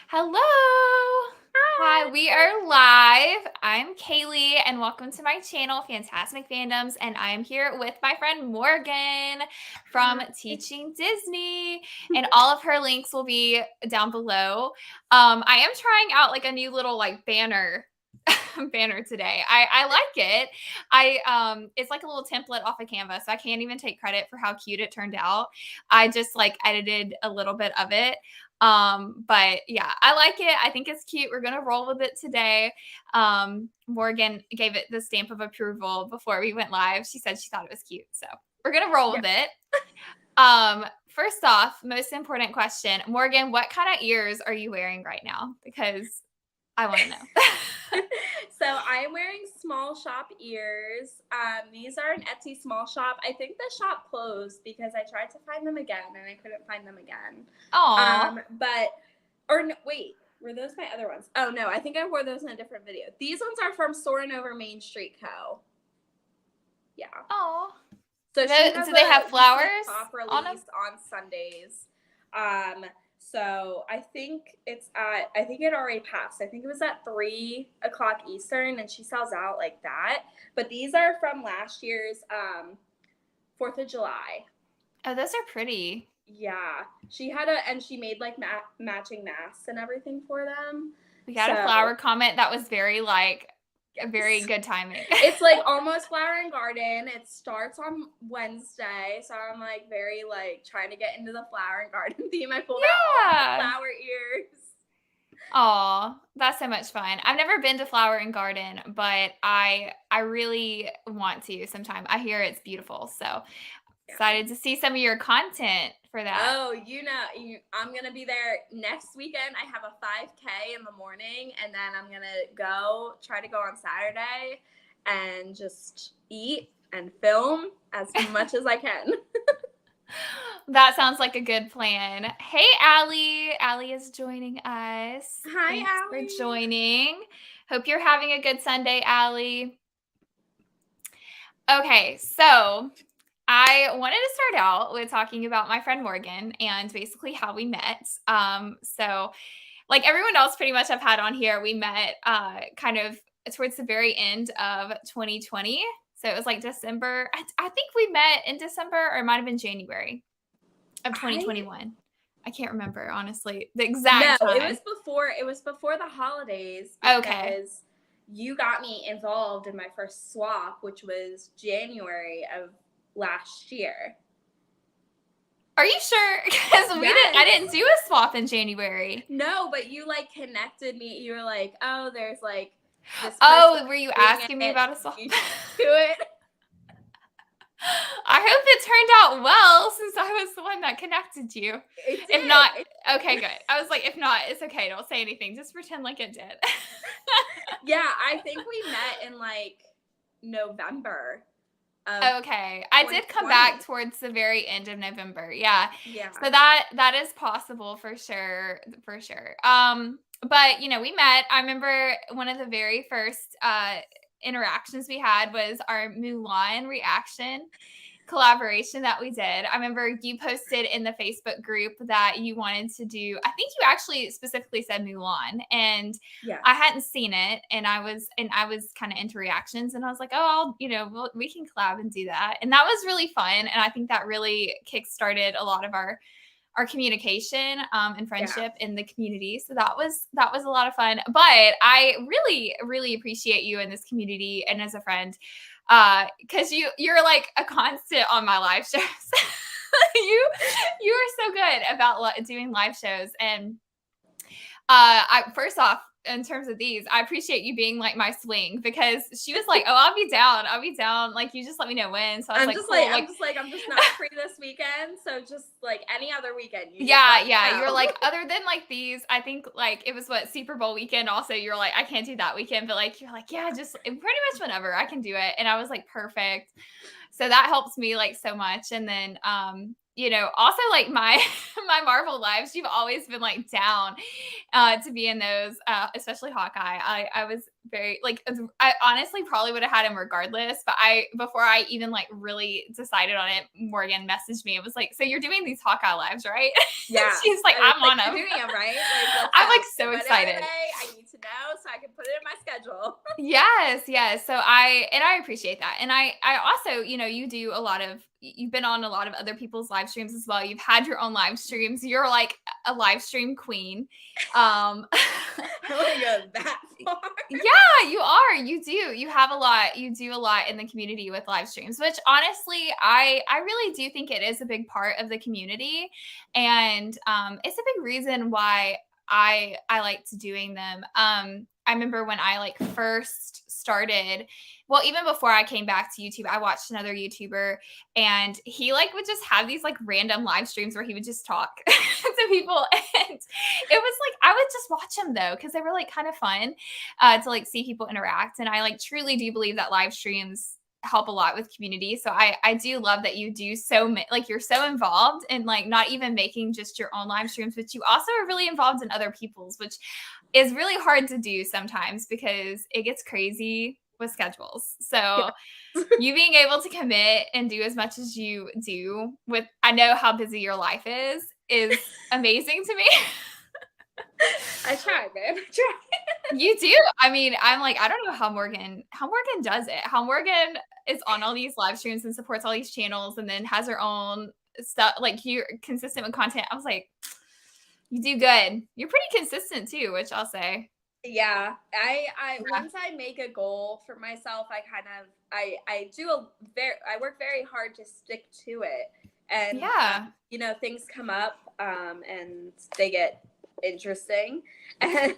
Hello. Hi, Hi. we are live. I'm Kaylee, and welcome to my channel, Fantasmic Fandoms. And I am here with my friend Morgan from Hi. Teaching Disney, and all of her links will be down below. I am trying out like a new little like banner banner today. I like it. It's like a little template off of Canva, so I can't even take credit for how cute it turned out. I just like edited a little bit of it. But yeah, I like it. I think it's cute. We're gonna roll with it today. Morgan gave it the stamp of approval before we went live. She said she thought it was cute. So we're gonna roll Yeah. with it. First off, most important question. Morgan, what kind of ears are you wearing right now? Because I want to know. So I'm wearing small shop ears. These are an Etsy small shop. I think the shop closed because I tried to find them again and I couldn't find them again. Aw. Wait, were those my other ones? Oh no, I think I wore those in a different video. These ones are from Soarin' Over Main Street Co. Yeah. Aw. So she has Do they have a weekly flowers pop on them? release on Sundays. So I think I think it already passed. I think it was at 3 o'clock Eastern, and she sells out like that. But these are from last year's 4th of July. Oh, those are pretty. Yeah, and she made like matching masks and everything for them. We got a So flower comment that was very like very yes. good timing. It's like almost flower and garden. It starts on Wednesday, so I'm like very like trying to get into the flower and garden theme. I pulled out all my Yeah. flower ears. Aw, that's so much fun. I've never been to Flower and Garden, but I really want to sometime. I hear it's beautiful, so Yeah. excited to see some of your content for that. Oh, I'm gonna be there next weekend. I have a 5K in the morning, and then I'm gonna try to go on Saturday, and just eat and film as much as I can. That sounds like a good plan. Hey, Allie. Allie is joining us. Hi, Thanks for Allie. joining. Hope you're having a good Sunday, Allie. Okay, so I wanted to start out with talking about my friend Morgan and basically how we met. So like everyone else pretty much I've had on here, we met kind of towards the very end of 2020. So it was like December. I think we met in December or it might have been January of I 2021. I can't remember honestly the No, exact time. it was before the holidays Okay. because you got me involved in my first swap, which was January of last year. Are you sure? Because I Yes. didn't do a swap in January. No, but you like connected me. You were like, "Oh, there's like this person Oh, were you doing asking me it. about a swap? You should do it." I hope it turned out well since I was the one that connected you. It If not, did. okay, good. I was like, if not, it's okay. Don't say anything. Just pretend like it did. Yeah, I think we met in like November of Okay. I did come 2020. back towards the very end of November. Yeah. Yeah. So that is possible for sure. For sure. But we met. I remember one of the very first interactions we had was our Mulan reaction collaboration that we did. I remember you posted in the Facebook group that you wanted to do, I think you actually specifically said Mulan, and Yes. I hadn't seen it, and I was kind of into reactions, and I was like, oh, we can collab and do that. And that was really fun. And I think that really kickstarted a lot of our communication and Yeah. friendship in the community. So that was a lot of fun. But I really, really appreciate you in this community and as a friend, because you're like a constant on my live shows. You are so good about doing live shows. And I first off, in terms of these, I appreciate you being like my swing, because she was like, "Oh, I'll be down. I'll be down. Like, you just let me know when." So I was like, "Cool." Like, I'm just not free this weekend, so just like any other weekend, you just yeah, let me yeah. You're know. like, other than like these, I think like it was what Super Bowl weekend. Also, you're like, I can't do that weekend, but like you're like, yeah, just pretty much whenever I can do it. And I was like, perfect. So that helps me like so much. And then also like my my Marvel lives, you've always been like down to be in those, especially Hawkeye. I was very like, I honestly probably would have had him regardless, but before I even like really decided on it, Morgan messaged me. It was like, so you're doing these Hawkeye lives, right? Yeah. She's like, I'm on You're them. doing it right. Like, let's I'm like so When are excited. they? I need to know so I can put it in my schedule. Yes, yes. So I appreciate that. And I also, you do a lot of you've been on a lot of other people's live streams as well. You've had your own live streams. You're like a live stream queen. Um I want to go that far. Yeah, you are. You do. You have a lot. You do a lot in the community with live streams, which honestly, I really do think it is a big part of the community, and it's a big reason why I liked doing them. I remember when I like first started. Well, even before I came back to YouTube, I watched another YouTuber, and he like would just have these like random live streams where he would just talk to people, and it was like I would just watch them though because they were like kind of fun to like see people interact. And I like truly do believe that live streams help a lot with community. So I do love that you do like you're so involved in like not even making just your own live streams, but you also are really involved in other people's, which is really hard to do sometimes because it gets crazy with schedules. So you being able to commit and do as much as you do with I know how busy your life is amazing to me. I try, man. I try. You do. I mean, I'm like, I don't know how Morgan does it. How Morgan is on all these live streams and supports all these channels and then has her own stuff. Like you're consistent with content. I was like, you do good. You're pretty consistent too, which I'll say. Yeah, I Yeah. once I make a goal for myself, I work very hard to stick to it, and Yeah. things come up, and they get interesting, and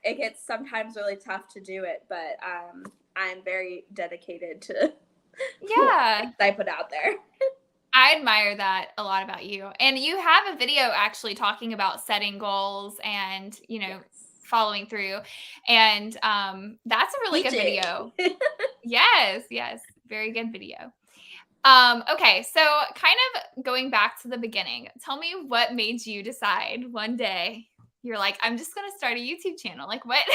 it gets sometimes really tough to do it, but I'm very dedicated to what Yeah. I put out there. I admire that a lot about you. And you have a video actually talking about setting goals and, Yes. following through. And that's a really good Teaching. video. Yes, yes. Very good video. Okay, so kind of going back to the beginning, tell me what made you decide one day you're like, I'm just gonna start a YouTube channel. Like what?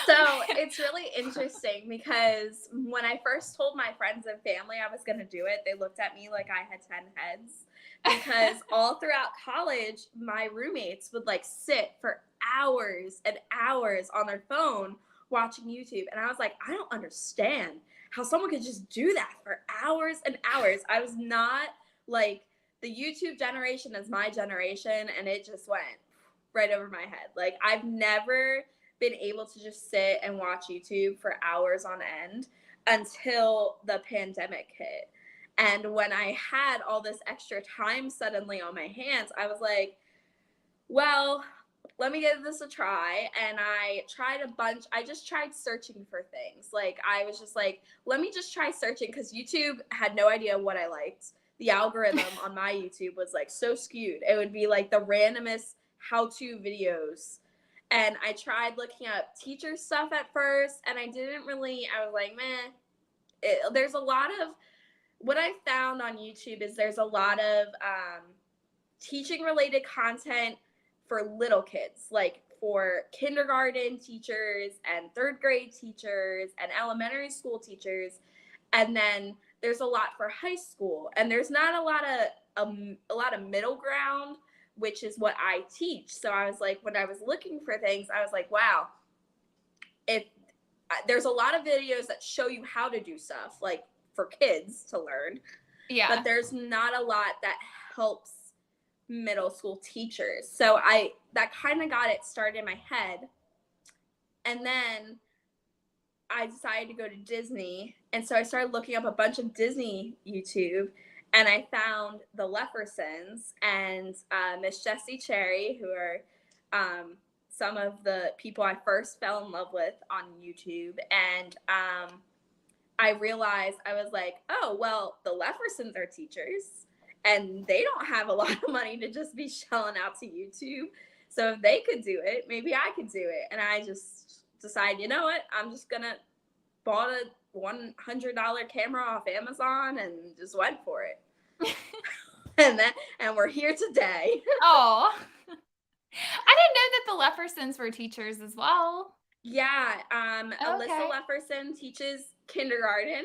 So it's really interesting because when I first told my friends and family I was going to do it, they looked at me like I had 10 heads. Because all throughout college, my roommates would like sit for hours and hours on their phone watching YouTube. And I was like, I don't understand how someone could just do that for hours and hours. I was not like the YouTube generation is my generation, and it just went right over my head. Like, I've never been able to just sit and watch YouTube for hours on end until the pandemic hit. And when I had all this extra time suddenly on my hands, I was like, well, let me give this a try. And I just tried searching for things. Like, I was just like, let me just try searching because YouTube had no idea what I liked. The algorithm on my YouTube was like so skewed. It would be like the randomest how-to videos. And I tried looking up teacher stuff at first, and I was like, meh. There's a lot of, what I found on YouTube is there's a lot of teaching related content for little kids, like for kindergarten teachers and third grade teachers and elementary school teachers. And then there's a lot for high school, and there's not a lot of middle ground, which is what I teach. So I was like, when I was looking for things, I was like, wow, if there's a lot of videos that show you how to do stuff like for kids to learn, but there's not a lot that helps middle school teachers. So that kind of got it started in my head. And then I decided to go to Disney. And so I started looking up a bunch of Disney YouTube, and I found the Leffersons and Miss Jessie Cherry, who are some of the people I first fell in love with on YouTube. And I realized, I was like, oh, well, the Leffersons are teachers, and they don't have a lot of money to just be shelling out to YouTube. So if they could do it, maybe I could do it. And I just decided, you know what? I'm just going to bought a $100 camera off Amazon and just went for it. and we're here today. Oh. I didn't know that the Leffersons were teachers as well. Yeah, Okay. Alyssa Lefferson teaches kindergarten,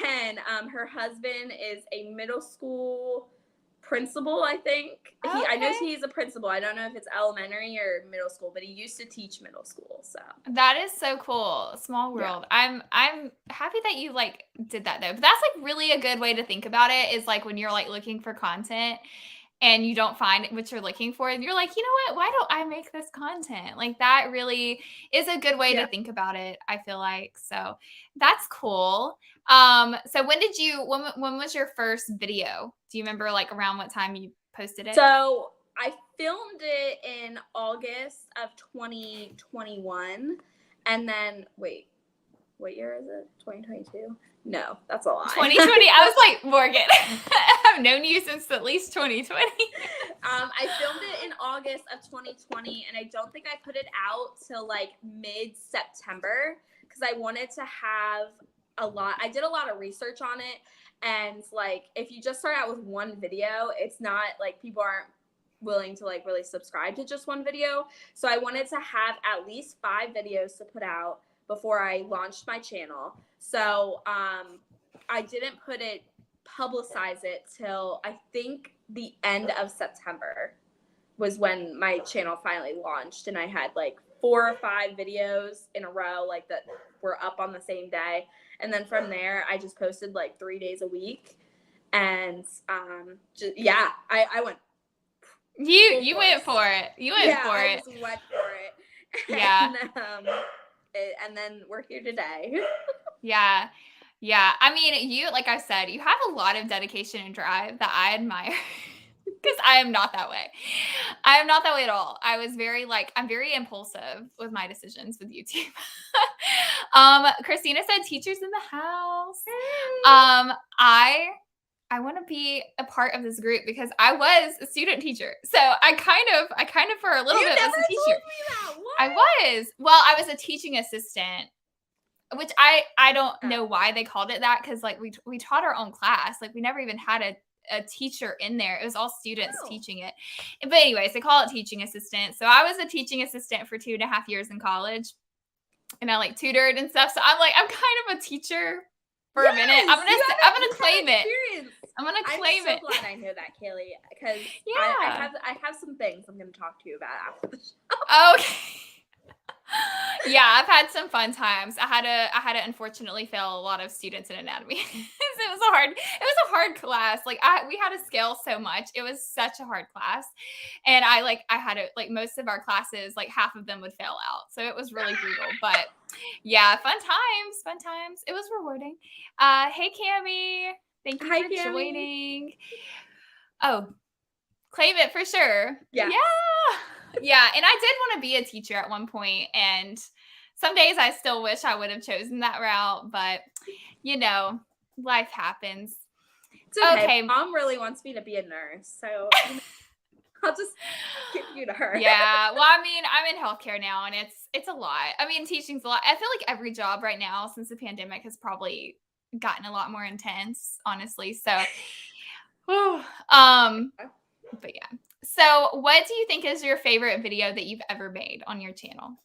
and her husband is a middle school principal, I think. I know Okay. he's a principal. I don't know if it's elementary or middle school, but he used to teach middle school. So That is so cool. Small yeah, world. I'm happy that you like did that though. But that's like really a good way to think about it is like when you're like looking for content and you don't find what you're looking for and you're like, "You know what? Why don't I make this content?" Like that really is a good way yeah. to think about it, I feel like. So, that's cool. So when was your first video? Do you remember like around what time you posted it? So I filmed it in August of 2021, and then wait, what year is it? 2022? No, that's a lie. 2020. I was like, Morgan, I've known you since at least 2020. I filmed it in August of 2020, and I don't think I put it out till like mid-September because I wanted to have I did a lot of research on it, and like if you just start out with one video, it's not like people aren't willing to like really subscribe to just one video. So I wanted to have at least 5 videos to put out before I launched my channel. So I didn't publicize it till I think the end of September was when my channel finally launched, and I had like 4 or 5 videos in a row like that were up on the same day, and then from there I just posted like 3 days a week, and yeah, I went You went for it. You went for I it. just went for it. Yeah. And then we're here today. Yeah. Yeah. I mean, you, like I said, you have a lot of dedication and drive that I admire because I am not that way. I am not that way at all. I was very like, I'm very impulsive with my decisions with YouTube. Christina said teachers in the house. I want to be a part of this group because I was a student teacher. So I kind of for a little You bit never was a teacher. told me that. What? I was. Well, I was a teaching assistant, which I don't Oh. know why they called it that because like we taught our own class. Like we never even had a teacher in there. It was all students Oh. teaching it. But anyways, they call it teaching assistant. So I was a teaching assistant for 2.5 years in college. And I like tutored and stuff. So I'm like, I'm kind of a teacher for a minute. I'm gonna claim it. I'm gonna claim it. I'm so glad I know that, Kaylee, because Yeah. I have some things I'm gonna talk to you about after the show. Okay. Yeah, I've had some fun times. I had to unfortunately fail a lot of students in anatomy. It was a hard class. Like we had to scale so much. It was such a hard class. And I had to like most of our classes, like half of them would fail out. So it was really brutal. But yeah, fun times. It was rewarding. Hey Cami. Thank you Hi, for Cami. joining. Oh, claim it for sure. Yes. Yeah. Yeah. And I did want to be a teacher at one point, and some days I still wish I would have chosen that route, but you know, life happens. It's okay. Okay. Mom really wants me to be a nurse, so I'll just give you to her. Yeah. Well, I mean, I'm in healthcare now, and it's a lot. I mean, teaching's a lot. I feel like every job right now since the pandemic has probably gotten a lot more intense, honestly. So, whew. But yeah. So, what do you think is your favorite video that you've ever made on your channel?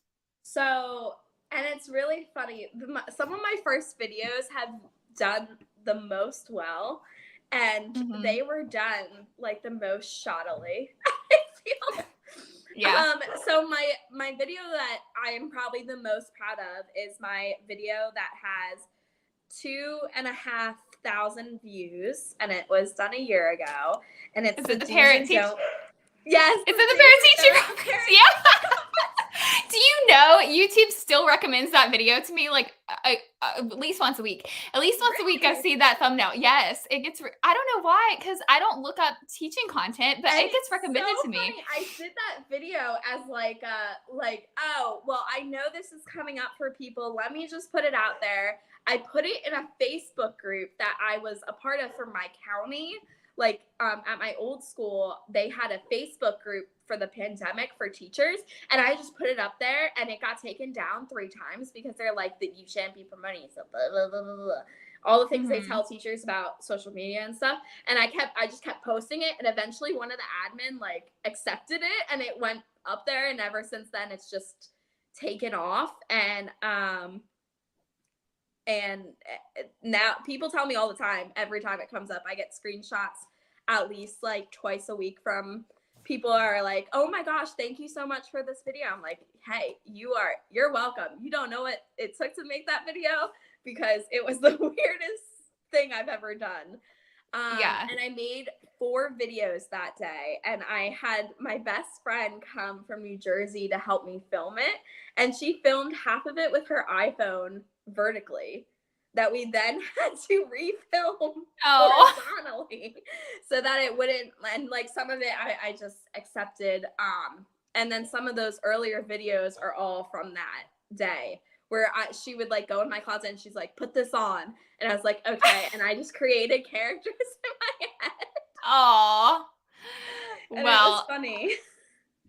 So, and it's really funny. Some of my first videos have done the most well, and they were done like the most shoddily. I feel. Yeah. So my video that I am probably the most proud of is my video that has 2,500 views, and it was done a year ago. And it's the parent teacher. Yes, it's in the parent teacher conference. Yeah. Do you know YouTube still recommends that video to me like at least once a week? At least once a week I see that thumbnail. Yes, it gets. I don't know why, because I don't look up teaching content, but it gets recommended to me. I did that video as like oh well, I know this is coming up for people. Let me just put it out there. I put it in a Facebook group that I was a part of for my county. Like at my old school, they had a Facebook group for the pandemic for teachers, and I just put it up there, and it got taken down 3 times because they're like that you shouldn't be promoting so blah, blah, blah, blah, blah. All the things they tell teachers about social media and stuff. And I just kept posting it, and eventually one of the admin like accepted it, and it went up there, and ever since then it's just taken off. And now people tell me all the time, every time it comes up, I get screenshots at least like twice a week from people are like, oh my gosh, thank you so much for this video. I'm like, hey, you're welcome. You don't know what it took to make that video because it was the weirdest thing I've ever done. Yeah. And I made 4 videos that day, and I had my best friend come from New Jersey to help me film it, and she filmed half of it with her iPhone vertically that we then had to refilm Oh. horizontally so that it wouldn't, and like some of it I just accepted, and then some of those earlier videos are all from that day where she would like go in my closet and she's like, put this on. And I was like, okay. And I just created characters in my head. Aw. And it was Well, funny.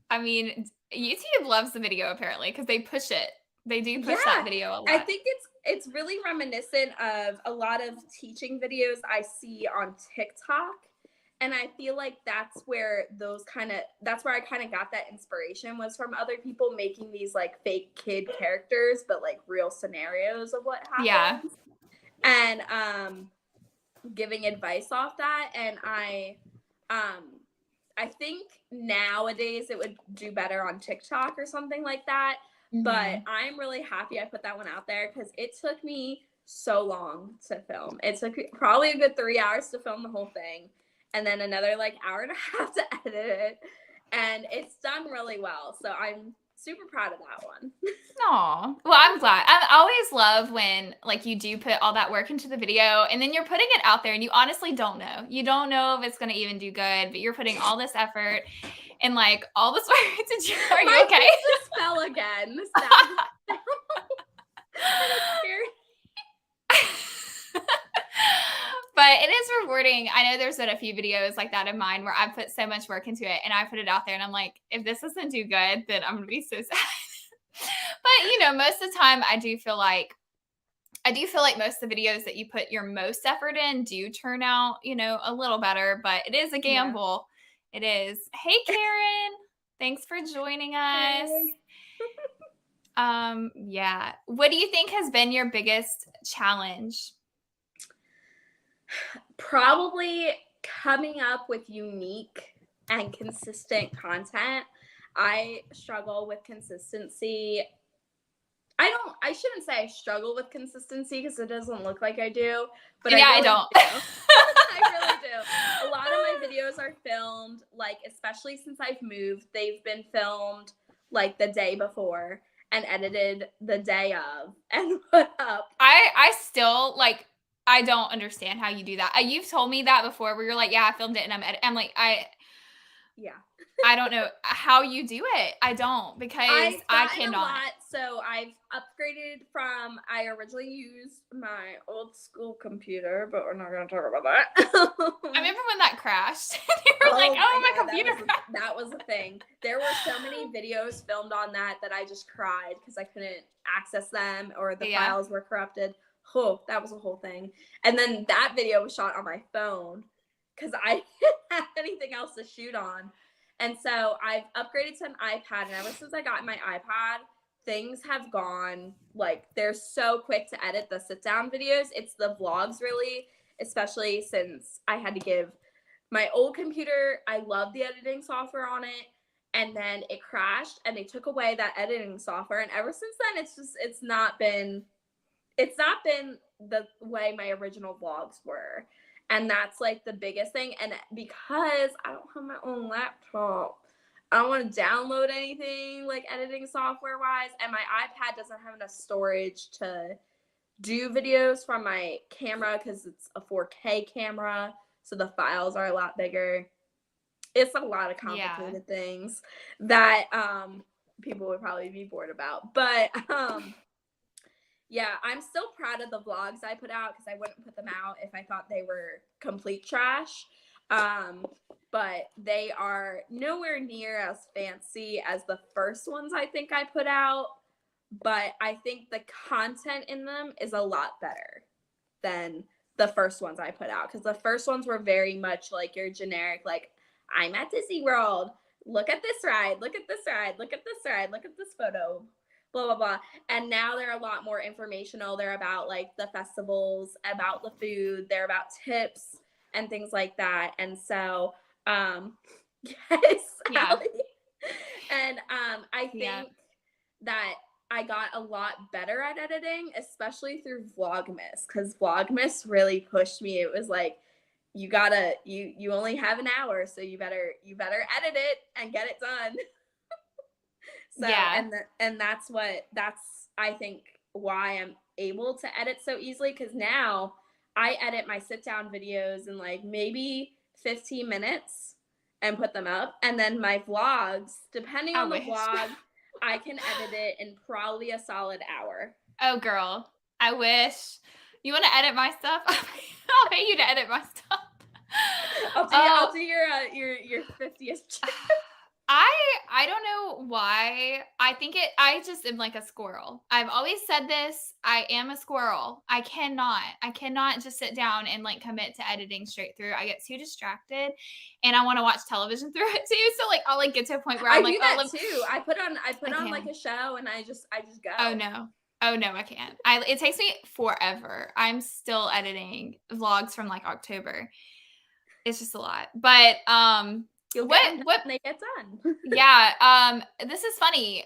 I mean, YouTube loves the video apparently because they push it. They do push that video a I lot. think it's really reminiscent of a lot of teaching videos I see on TikTok. And I feel like that's where I kind of got that inspiration, was from other people making these like fake kid characters, but like real scenarios of what happens. Yeah. And giving advice off that. And I think nowadays it would do better on TikTok or something like that. Mm-hmm. But I'm really happy I put that one out there because it took me so long to film. It took probably a good 3 hours to film the whole thing, and then another like hour and a half to edit it. And it's done really well. So I'm super proud of that one. Aw. Well, I'm glad. I always love when like you do put all that work into the video and then you're putting it out there and you honestly don't know. You don't know if it's going to even do good, but you're putting all this effort and like all this work. Are you okay? My just fell again. But it is rewarding. I know there's been a few videos like that of mine where I put so much work into it and I put it out there and I'm like, if this doesn't do good, then I'm going to be so sad. But, most of the time I do feel like most of the videos that you put your most effort in do turn out, a little better, but it is a gamble. Yeah. It is. Hey, Karen. Thanks for joining us. Hey. Yeah. What do you think has been your biggest challenge? Probably coming up with unique and consistent content. I struggle with consistency. I shouldn't say I struggle with consistency because it doesn't look like I do, but yeah, I don't. I really do. A lot of my videos are filmed, like, especially since I've moved, they've been filmed like the day before and edited the day of and put up. I still like, I don't understand how you do that. You've told me that before where you're like, yeah, I filmed it and I'm like, yeah. I don't know how you do it. I don't, because I cannot. So I've upgraded I originally used my old school computer, but we're not going to talk about that. I remember when that crashed. You were like, my computer. That was the thing. There were so many videos filmed on that I just cried because I couldn't access them or the files were corrupted. Oh, that was a whole thing. And then that video was shot on my phone because I didn't have anything else to shoot on. And so I've upgraded to an iPad, and ever since I got my iPad, things have gone, like, they're so quick to edit the sit-down videos. It's the vlogs, really, especially since I had to give my old computer, I love the editing software on it, and then it crashed, and they took away that editing software, and ever since then, it's not been the way my original vlogs were. And that's like the biggest thing. And because I don't have my own laptop, I don't want to download anything like editing software wise. And my iPad doesn't have enough storage to do videos from my camera because it's a 4K camera. So the files are a lot bigger. It's a lot of complicated things that people would probably be bored about. But yeah, I'm still proud of the vlogs I put out because I wouldn't put them out if I thought they were complete trash. But they are nowhere near as fancy as the first ones I think I put out. But I think the content in them is a lot better than the first ones I put out. Because the first ones were very much like your generic, like, I'm at Disney World. Look at this ride. Look at this ride. Look at this ride. Look at this photo. Blah, blah, blah. And now they're a lot more informational. They're about like the festivals, about the food. They're about tips. and things like that. And so, yes, Yeah. Allie. And I Yeah. think that I got a lot better at editing, especially through Vlogmas, because Vlogmas really pushed me. It was like, you only have an hour, so you better edit it and get it done. So, Yeah. and that's I think why I'm able to edit so easily, because now I edit my sit down videos in like maybe 15 minutes and put them up. And then my vlogs, depending I on the wish. vlog, I can edit it in probably a solid hour. Oh, girl. I wish. You want to edit my stuff? I'll pay you to edit my stuff. I'll Oh, do your 50th. I I don't know why. I just am like a squirrel. I've always said this. I am a squirrel. I cannot just sit down and like commit to editing straight through. I get too distracted and I want to watch television through it too. So like I'll like get to a point where I I'm like, do oh, that too. I put I on like can. a show and I just Oh go. no. Oh no, I can't. It takes me forever. I'm still editing vlogs from like October. It's just a lot. But You'll what get them done what when they get done. yeah, this is funny.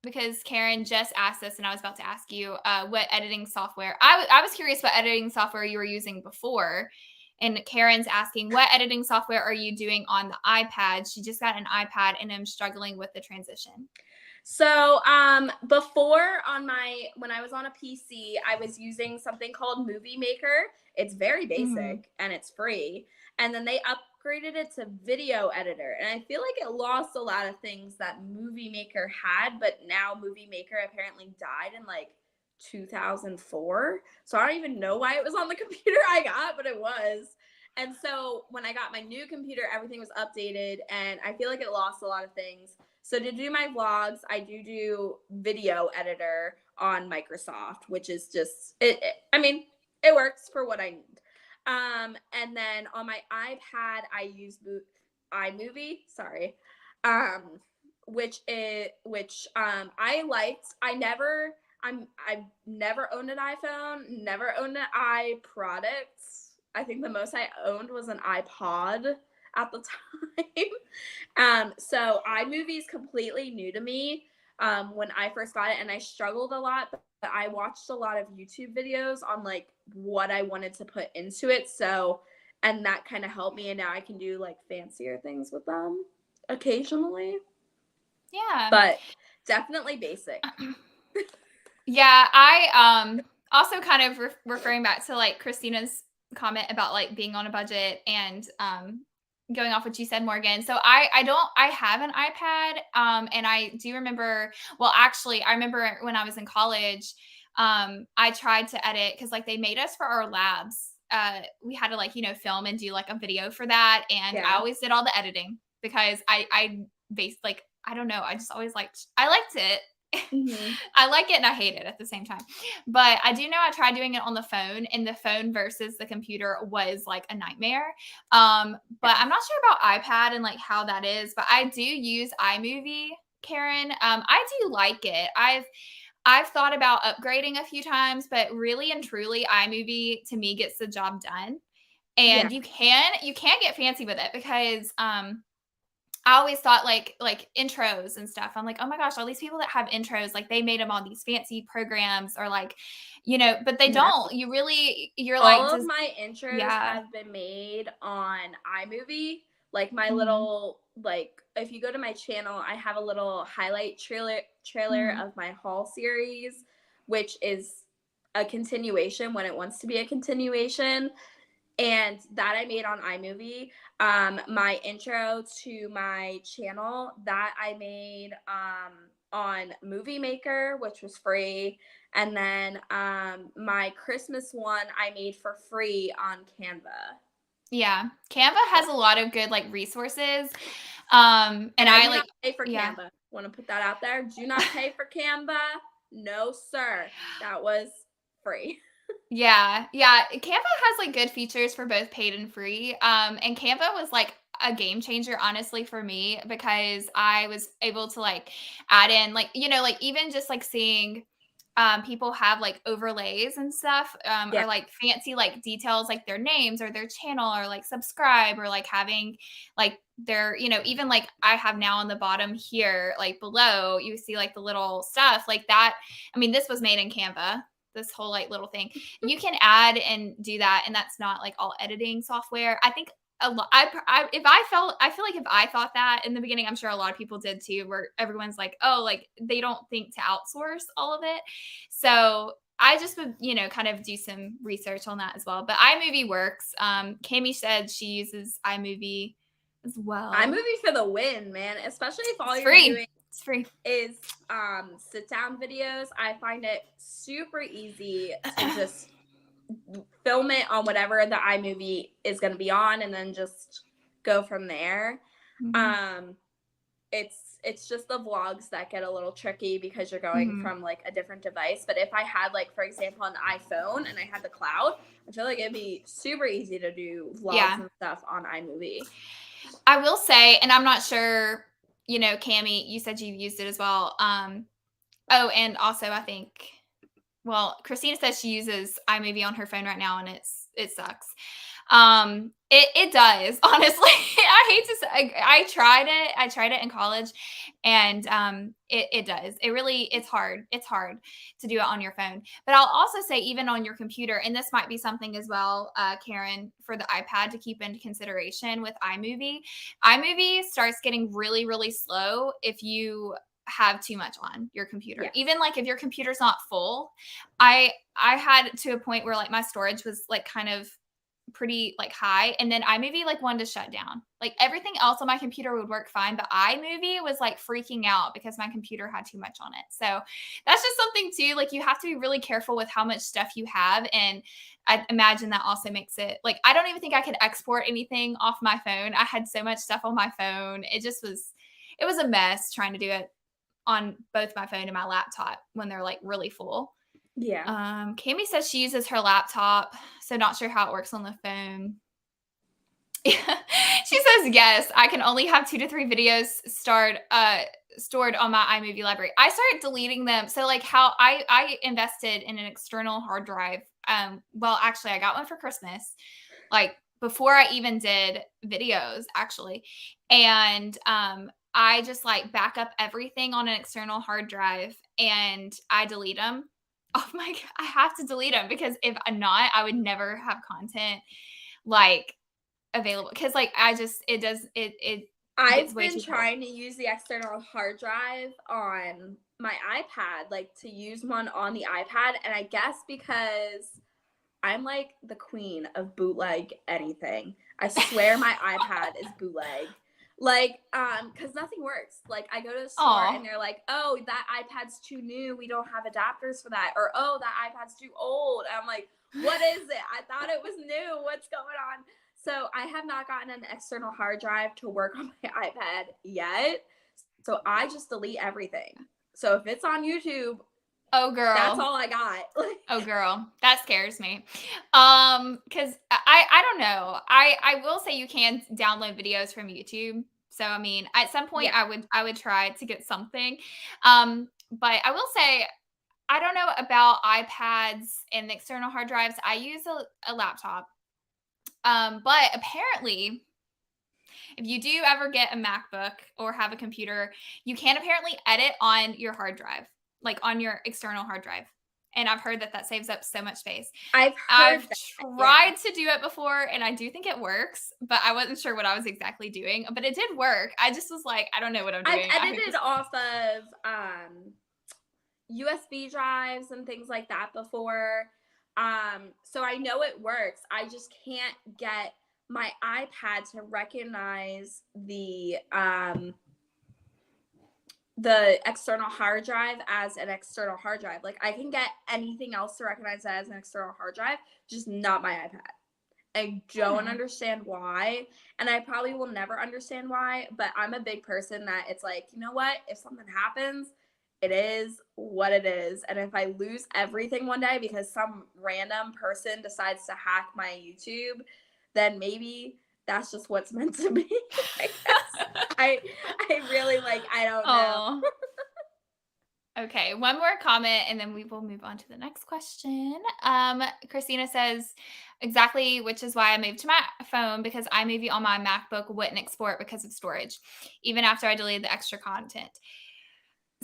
Because Karen just asked this and I was about to ask you what editing software. I was curious what editing software you were using before. And Karen's asking, what editing software are you doing on the iPad? She just got an iPad and I'm struggling with the transition. So, before when I was on a PC, I was using something called Movie Maker. It's very Hmm. basic and it's free. And then they upgraded it to Video Editor. And I feel like it lost a lot of things that Movie Maker had, but now Movie Maker apparently died in like 2004. So I don't even know why it was on the computer I got, but it was. And so when I got my new computer, everything was updated and I feel like it lost a lot of things. So to do my vlogs, I do Video Editor on Microsoft, which is just I mean, it works for what I need. And then on my iPad, I use iMovie. Sorry, um, which I liked. I've never owned an iPhone. Never owned an iProduct. I think the most I owned was an iPod at the time. So iMovie is completely new to me when I first got it, and I struggled a lot. But I watched a lot of YouTube videos on like what I wanted to put into it. So, and that kind of helped me, and now I can do like fancier things with them occasionally, Yeah. but definitely basic. Yeah, I also kind of referring back to like Christina's comment about like being on a budget and going off what you said, Morgan. So I have an iPad and I do remember, well actually I remember when I was in college I tried to edit cuz like they made us for our labs. We had to like, film and do like a video for that and I Yeah. always did all the editing because I based like I don't know, I just always I liked it. Hmm. I like it and I hate it at the same time. But I do know I tried doing it on the phone, and the phone versus the computer was like a nightmare. But Yeah. I'm not sure about iPad and like how that is, but I do use iMovie, Karen. I do like it. I've thought about upgrading a few times, but really and truly, iMovie to me gets the job done. Yeah. And you can get fancy with it because I always thought like intros and stuff. I'm like, "Oh my gosh, all these people that have intros, like they made them on these fancy programs or like, but they No. don't. You're like, All of does my intros yeah. have been made on iMovie. Like my Mhm. little like if you go to my channel, I have a little highlight trailer Mhm. of my haul series, which is a continuation when it wants to be a continuation. And that I made on iMovie. My intro to my channel that I made on Movie Maker, which was free, and then my Christmas one I made for free on Canva. Yeah. Canva has a lot of good like resources. And And I I do like not pay for yeah. Canva. Want to put that out there? Do not pay for Canva. No, sir. That was free. Yeah, yeah. Canva has like good features for both paid and free. And Canva was like a game changer, honestly, for me because I was able to like add in like, like even just like seeing people have like overlays and stuff, Yeah. or like fancy like details like their names or their channel or like subscribe or like having like their, even like I have now on the bottom here, like below, you see like the little stuff like that. I mean, this was made in Canva, this whole like little thing. You can add and do that, and that's not like all editing software. I think a lot. I feel like if I thought that in the beginning, I'm sure a lot of people did too, where everyone's like, oh, like they don't think to outsource all of it. So I just would, kind of do some research on that as well. But iMovie works. Cami said she uses iMovie as well. iMovie for the win, man. Especially if all It's you're free. doing It's free. is sit down videos. I find it super easy to just film it on whatever the iMovie is going to be on, and then just go from there. Mm-hmm. It's just the vlogs that get a little tricky because you're going from like a different device. But if I had, like, for example, an iPhone and I had the cloud, I feel like it'd be super easy to do vlogs and stuff on iMovie. I will say, and I'm not sure, Cami, you said you've used it as well. Oh, and also I think, well, Christina says she uses iMovie on her phone right now, and it sucks. It does, honestly. I hate to say, I tried it in college, and it does. It's hard. It's hard to do it on your phone. But I'll also say, even on your computer, and this might be something as well, Karen, for the iPad to keep into consideration with iMovie. iMovie starts getting really, really slow if you have too much on your computer. Yeah. Even like if your computer's not full, I had to a point where like my storage was like kind of pretty like high, and then iMovie like wanted to shut down. Like everything else on my computer would work fine, but iMovie was like freaking out because my computer had too much on it. So that's just something too, like you have to be really careful with how much stuff you have. And I imagine that also makes it like, I don't even think I could export anything off my phone. I had so much stuff on my phone. It was a mess trying to do it on both my phone and my laptop when they're like really full. Yeah. Cami says she uses her laptop, so not sure how it works on the phone. She says, yes, I can only have 2 to 3 videos stored on my iMovie library. I started deleting them. So like how I invested in an external hard drive. Well, actually I got one for Christmas, like before I even did videos actually. And I just like back up everything on an external hard drive and I delete them. Oh my God, I have to delete them because if not, I would never have content like available. Cause like it I've gets way been too full. trying to use the external hard drive on my iPad, like to use one on the iPad. And I guess because I'm like the queen of bootleg anything. I swear my iPad is bootleg. Like, because nothing works. Like, I go to the store and they're like, oh, that iPad's too new. We don't have adapters for that. Or, oh, that iPad's too old. And I'm like, what is it? I thought it was new. What's going on? So I have not gotten an external hard drive to work on my iPad yet. So I just delete everything. So if it's on YouTube, oh girl, that's all I got. Oh girl, that scares me. Because I don't know. I will say you can download videos from YouTube. So I mean, at some point I would try to get something. But I will say I don't know about iPads and the external hard drives. I use a laptop. But apparently, if you do ever get a MacBook or have a computer, you can apparently edit on your hard drive, like on your external hard drive. And I've heard that saves up so much space. I've tried to do it before, and I do think it works, but I wasn't sure what I was exactly doing. But it did work. I just was like, I don't know what I'm doing. I've edited off of USB drives and things like that before. So I know it works. I just can't get my iPad to recognize the external hard drive as an external hard drive. Like I can get anything else to recognize that as an external hard drive, just not my iPad. I don't understand why, and I probably will never understand why, but I'm a big person that it's like, you know what? If something happens, it is what it is. And if I lose everything one day because some random person decides to hack my YouTube, then maybe that's just what's meant to be. I guess. I really I don't know. Okay, one more comment and then we will move on to the next question. Christina says, exactly, which is why I moved to my phone because iMovie on my MacBook wouldn't export because of storage, even after I deleted the extra content.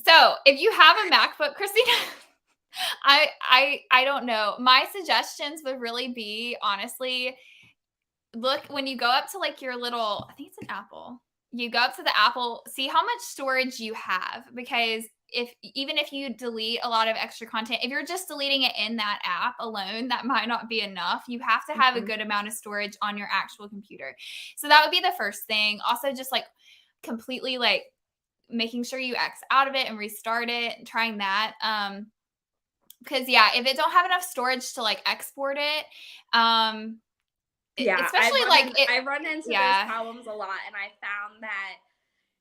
So if you have a MacBook, Christina, I don't know. My suggestions would really be, honestly, look when you go up to like your little, I think it's an Apple. You go up to the Apple, see how much storage you have, because if even if you delete a lot of extra content, if you're just deleting it in that app alone, that might not be enough. You have to have a Mhm. good amount of storage on your actual computer. So that would be the first thing. Also, just like completely like making sure you X out of it and restart it and trying that. Because yeah, if it don't have enough storage to like export it, Yeah, especially like it, I run into those yeah. problems a lot, and I found that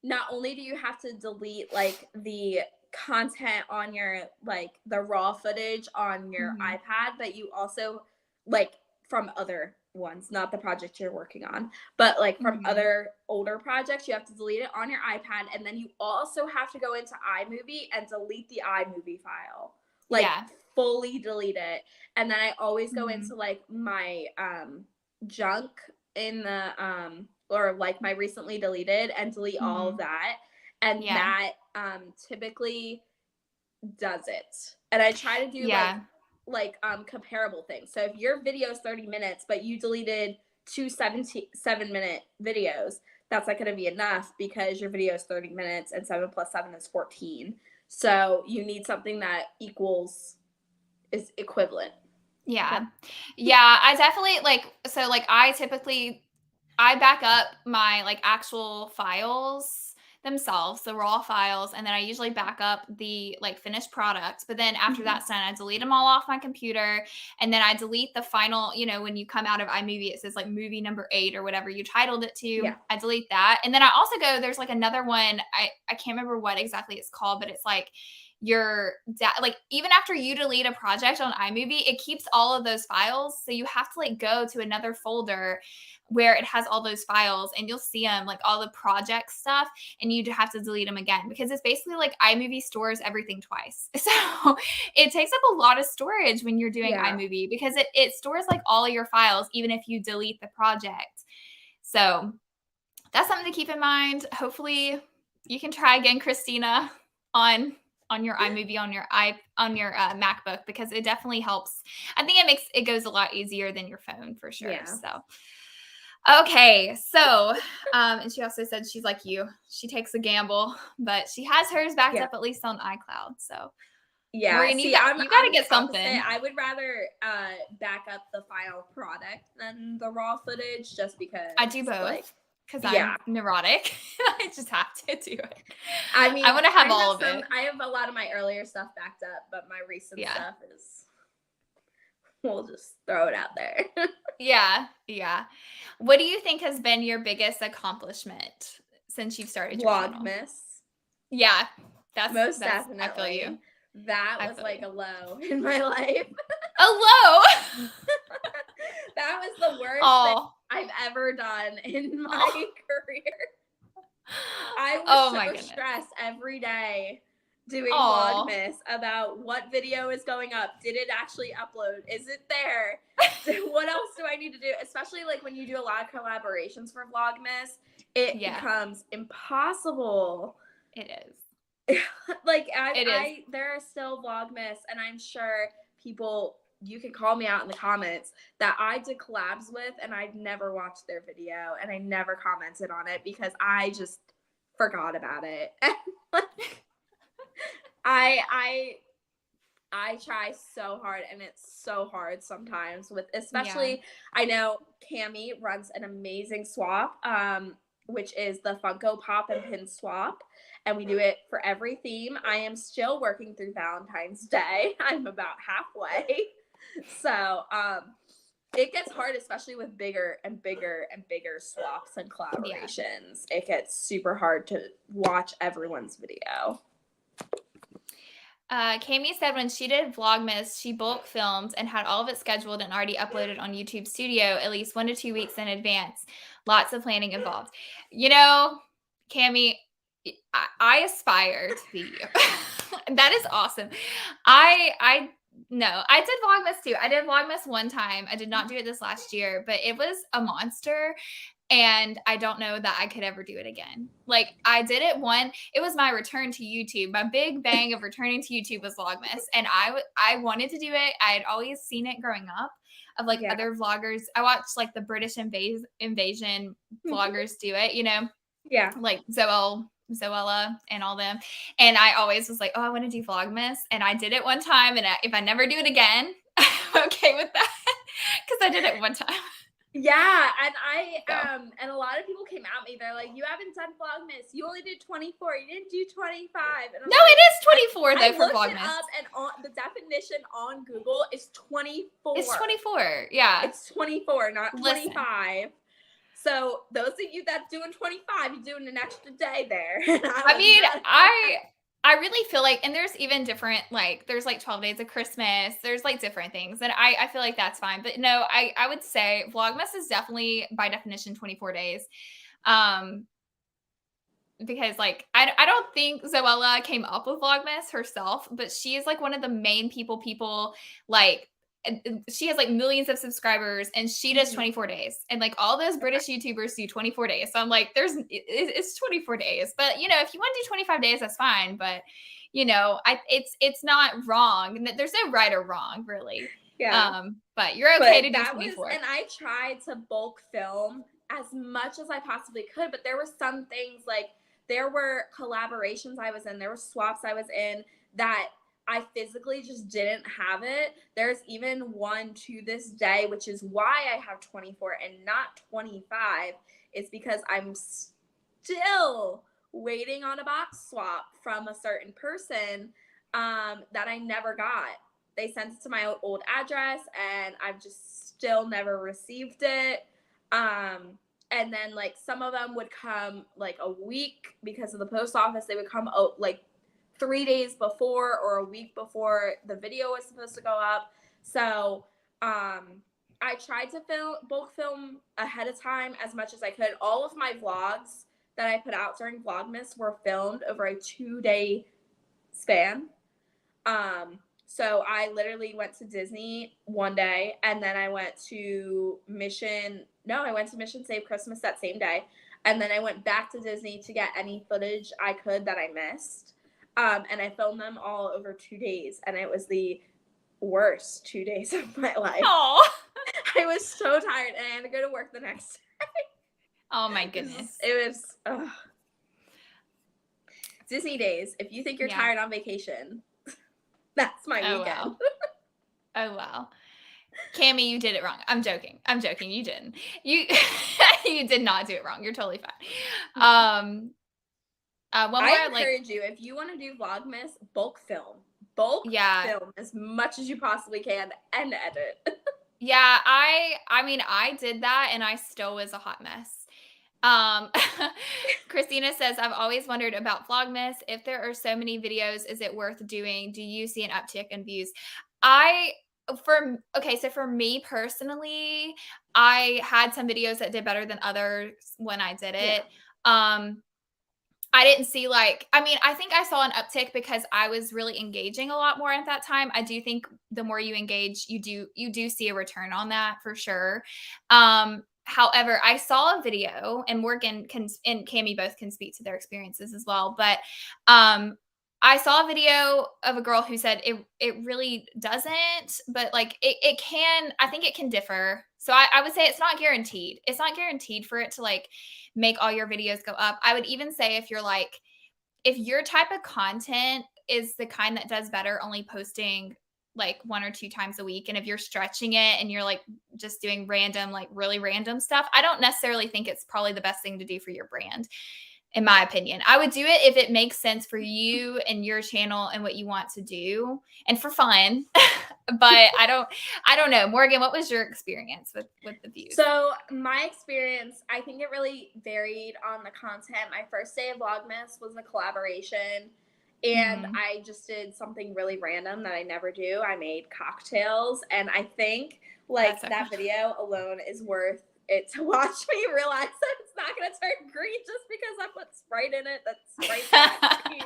not only do you have to delete like the content on your like the raw footage on your Mhm. iPad, but you also like from other ones, not the project you're working on, but like from Mhm. other older projects, you have to delete it on your iPad, and then you also have to go into iMovie and delete the iMovie file. Like Yeah. fully delete it. And then I always go into Mhm. like my junk in the or like my recently deleted and delete all of Mhm. that, and Yeah. that typically does it. And I try to do Yeah. comparable things. So if your video is 30 minutes but you deleted two 7-minute videos, that's not going to be enough because your video is 30 minutes and 7 plus 7 is 14. So you need something that equals is equivalent. Okay. Yeah. Yeah, I definitely like so like I typically I back up my like actual files themselves, the raw files, and then I usually back up the like finished product. But then after Mhm. that's done, I delete them all off my computer, and then I delete the final, when you come out of iMovie, it says like movie number 8 or whatever you titled it to. Yeah. I delete that. And then I also go, there's like another one, I can't remember what exactly it's called, but it's like like even after you delete a project on iMovie, it keeps all of those files. So you have to like go to another folder where it has all those files and you'll see them like all the project stuff, and you have to delete them again because it's basically like iMovie stores everything twice. So it takes up a lot of storage when you're doing Yeah. iMovie because it stores like all of your files even if you delete the project. So that's something to keep in mind. Hopefully you can try again, Christina, on your iMovie on your MacBook, because it definitely helps. I think it goes a lot easier than your phone for sure. Yeah. So okay, so and she also said she's like you. She takes a gamble, but she has hers backed Yeah. up at least on iCloud. So Yeah. Morgan, See, you got to I'm the get opposite. something. I would rather back up the final product than the raw footage just I do because like both because yeah. I'm neurotic. I just have to do it. I I mean, want to have all of it. I have a lot of my earlier stuff backed up, but my recent Yeah. stuff is we'll just throw it out there. Yeah, yeah. What do you think has been your biggest accomplishment since you've started your channel? Vlogmas. Yeah, Most that's I feel you. definitely. That I was feel like you. a low in my life. Hello. That was the worst thing Oh. I've ever done in my Oh. career. I was Oh my so goodness. stressed every day doing Oh. Vlogmas about what video is going up. Did it actually upload? Is it there? What else do I need to do? Especially like when you do a lot of collaborations for Vlogmas, it Yeah, becomes impossible. it is. Like It is. there are still Vlogmas, and I'm sure people you can call me out in the comments that I did collabs with, and I've never watched their video, and I never commented on it because I just forgot about it. I I try so hard, and it's so hard sometimes with Yeah. especially I know Cami runs an amazing swap, which is the Funko Pop and Pin swap. And we do it for every theme. I am still working through Valentine's Day. I'm about halfway. So it gets hard, especially with bigger and bigger and bigger swaps and Yeah. collaborations. It gets super hard to watch everyone's video. Kami said when she did Vlogmas, she bulk filmed and had all of it scheduled and already uploaded on YouTube Studio at least 1 to 2 weeks in advance. Lots of planning involved. You know, Kami, I aspire to be you. That is awesome. I no, I did Vlogmas too. I did Vlogmas one time. I did not do it this last year, but it was a monster. And I don't know that I could ever do it again. Like I did it it was my return to YouTube. My big bang of returning to YouTube was Vlogmas. And I wanted to do it. I had always seen it growing up of like Yeah. other vloggers. I watched like the British invasion vloggers do it, Yeah. like Zoella and all them. And I always was like, oh, I want to do Vlogmas. And I did it one time. And if I never do it again, I'm okay with that. Because I did it one time. Yeah, and So. and a lot of people came at me. They're like, "You haven't done Vlogmas. You only did 24. You didn't do 25." And I'm No, like, it is 24 I though for looked it Vlogmas. up, and the definition on Google is 24. It's 24. Yeah. It's 24, not Listen. 25. So those of you that doing 25, you're doing an extra day there. I mean, I really feel like, and there's even different, like, there's like 12 days of Christmas. There's like different things. And I feel like that's fine. But no, I would say Vlogmas is definitely by definition 24 days. Because like I don't think Zoella came up with Vlogmas herself, but she is like one of the main people like she has like millions of subscribers and she does 24 days. And like all those British YouTubers do 24 days. So I'm like, it's 24 days. But if you want to do 25 days, that's fine. But it's not wrong. There's no right or wrong, really. Yeah. But you're okay to do that 24. and I tried to bulk film as much as I possibly could, but there were some things like there were collaborations I was in, there were swaps I was in that I physically just didn't have it. There's even one to this day, which is why I have 24 and not 25. It's because I'm still waiting on a box swap from a certain person that I never got. They sent it to my old address and I've just still never received it. And then like some of them would come like a week because of the post office. They would come like 3 days before or a week before the video was supposed to go up. So I tried to bulk film ahead of time as much as I could. All of my vlogs that I put out during Vlogmas were filmed over a 2-day span. So I literally went to Disney one day and then I went to Mission Save Christmas that same day. And then I went back to Disney to get any footage I could that I missed. And I filmed them all over 2 days. And it was the worst 2 days of my life. Oh, I was so tired and I had to go to work the next day. Oh my goodness. It was Disney days. If you think you're tired on vacation, that's my weekend. Wow. Oh wow. Cammie, you did it wrong. I'm joking. You didn't. You you did not do it wrong. You're totally fine. I encourage you, if you want to do Vlogmas, bulk film. Film as much as you possibly can and edit. Yeah, I mean, I did that and I still was a hot mess. Christina says, I've always wondered about Vlogmas. If there are so many videos, is it worth doing? Do you see an uptick in views? So for me personally, I had some videos that did better than others when I did it. Yeah. I didn't see I think I saw an uptick because I was really engaging a lot more at that time. I do think the more you engage, you do see a return on that for sure. However, I saw a video, and Morgan and Cammie both can speak to their experiences as well. But I saw a video of a girl who said it really doesn't, but like it can. I think it can differ. So I would say it's not guaranteed. It's not guaranteed for it to like make all your videos go up. I would even say if your type of content is the kind that does better only posting like 1 or 2 times a week, and if you're stretching it and you're like just doing random, like really random stuff, I don't necessarily think it's probably the best thing to do for your brand. In my opinion, I would do it if it makes sense for you and your channel and what you want to do and for fun. But I don't know. Morgan, what was your experience with the views? So my experience, I think it really varied on the content. My first day of Vlogmas was a collaboration, and I just did something really random that I never do. I made cocktails, and I think that video alone is worth it to watch me realize that it's not going to turn green just because I put Sprite in it. That Sprite's not green.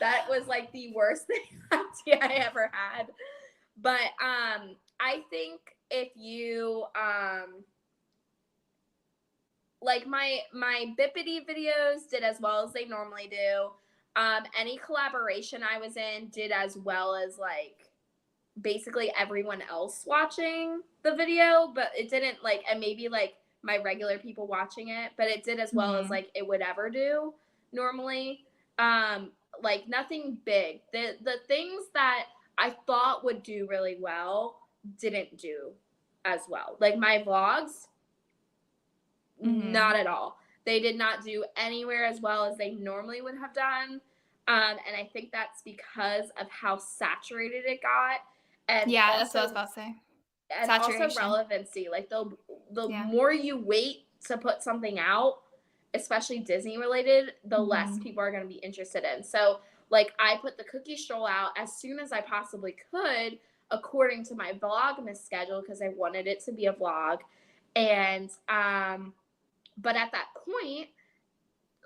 That was like the worst idea I ever had. But I think if you like my Bippity videos did as well as they normally do. Any collaboration I was in did as well as like basically everyone else watching the video, but it didn't like, and maybe like my regular people watching it, but it did as well as like it would ever do normally. Like nothing big. The things that I thought would do really well didn't do as well. Like my vlogs, not at all. They did not do anywhere as well as they normally would have done. And I think that's because of how saturated it got. And Yeah, also, that's what I was about to say. and also relevancy. Like the more you wait to put something out, especially Disney related, the less people are going to be interested in. So like I put the cookie stroll out as soon as I possibly could according to my Vlogmas schedule because I wanted it to be a vlog. And but at that point,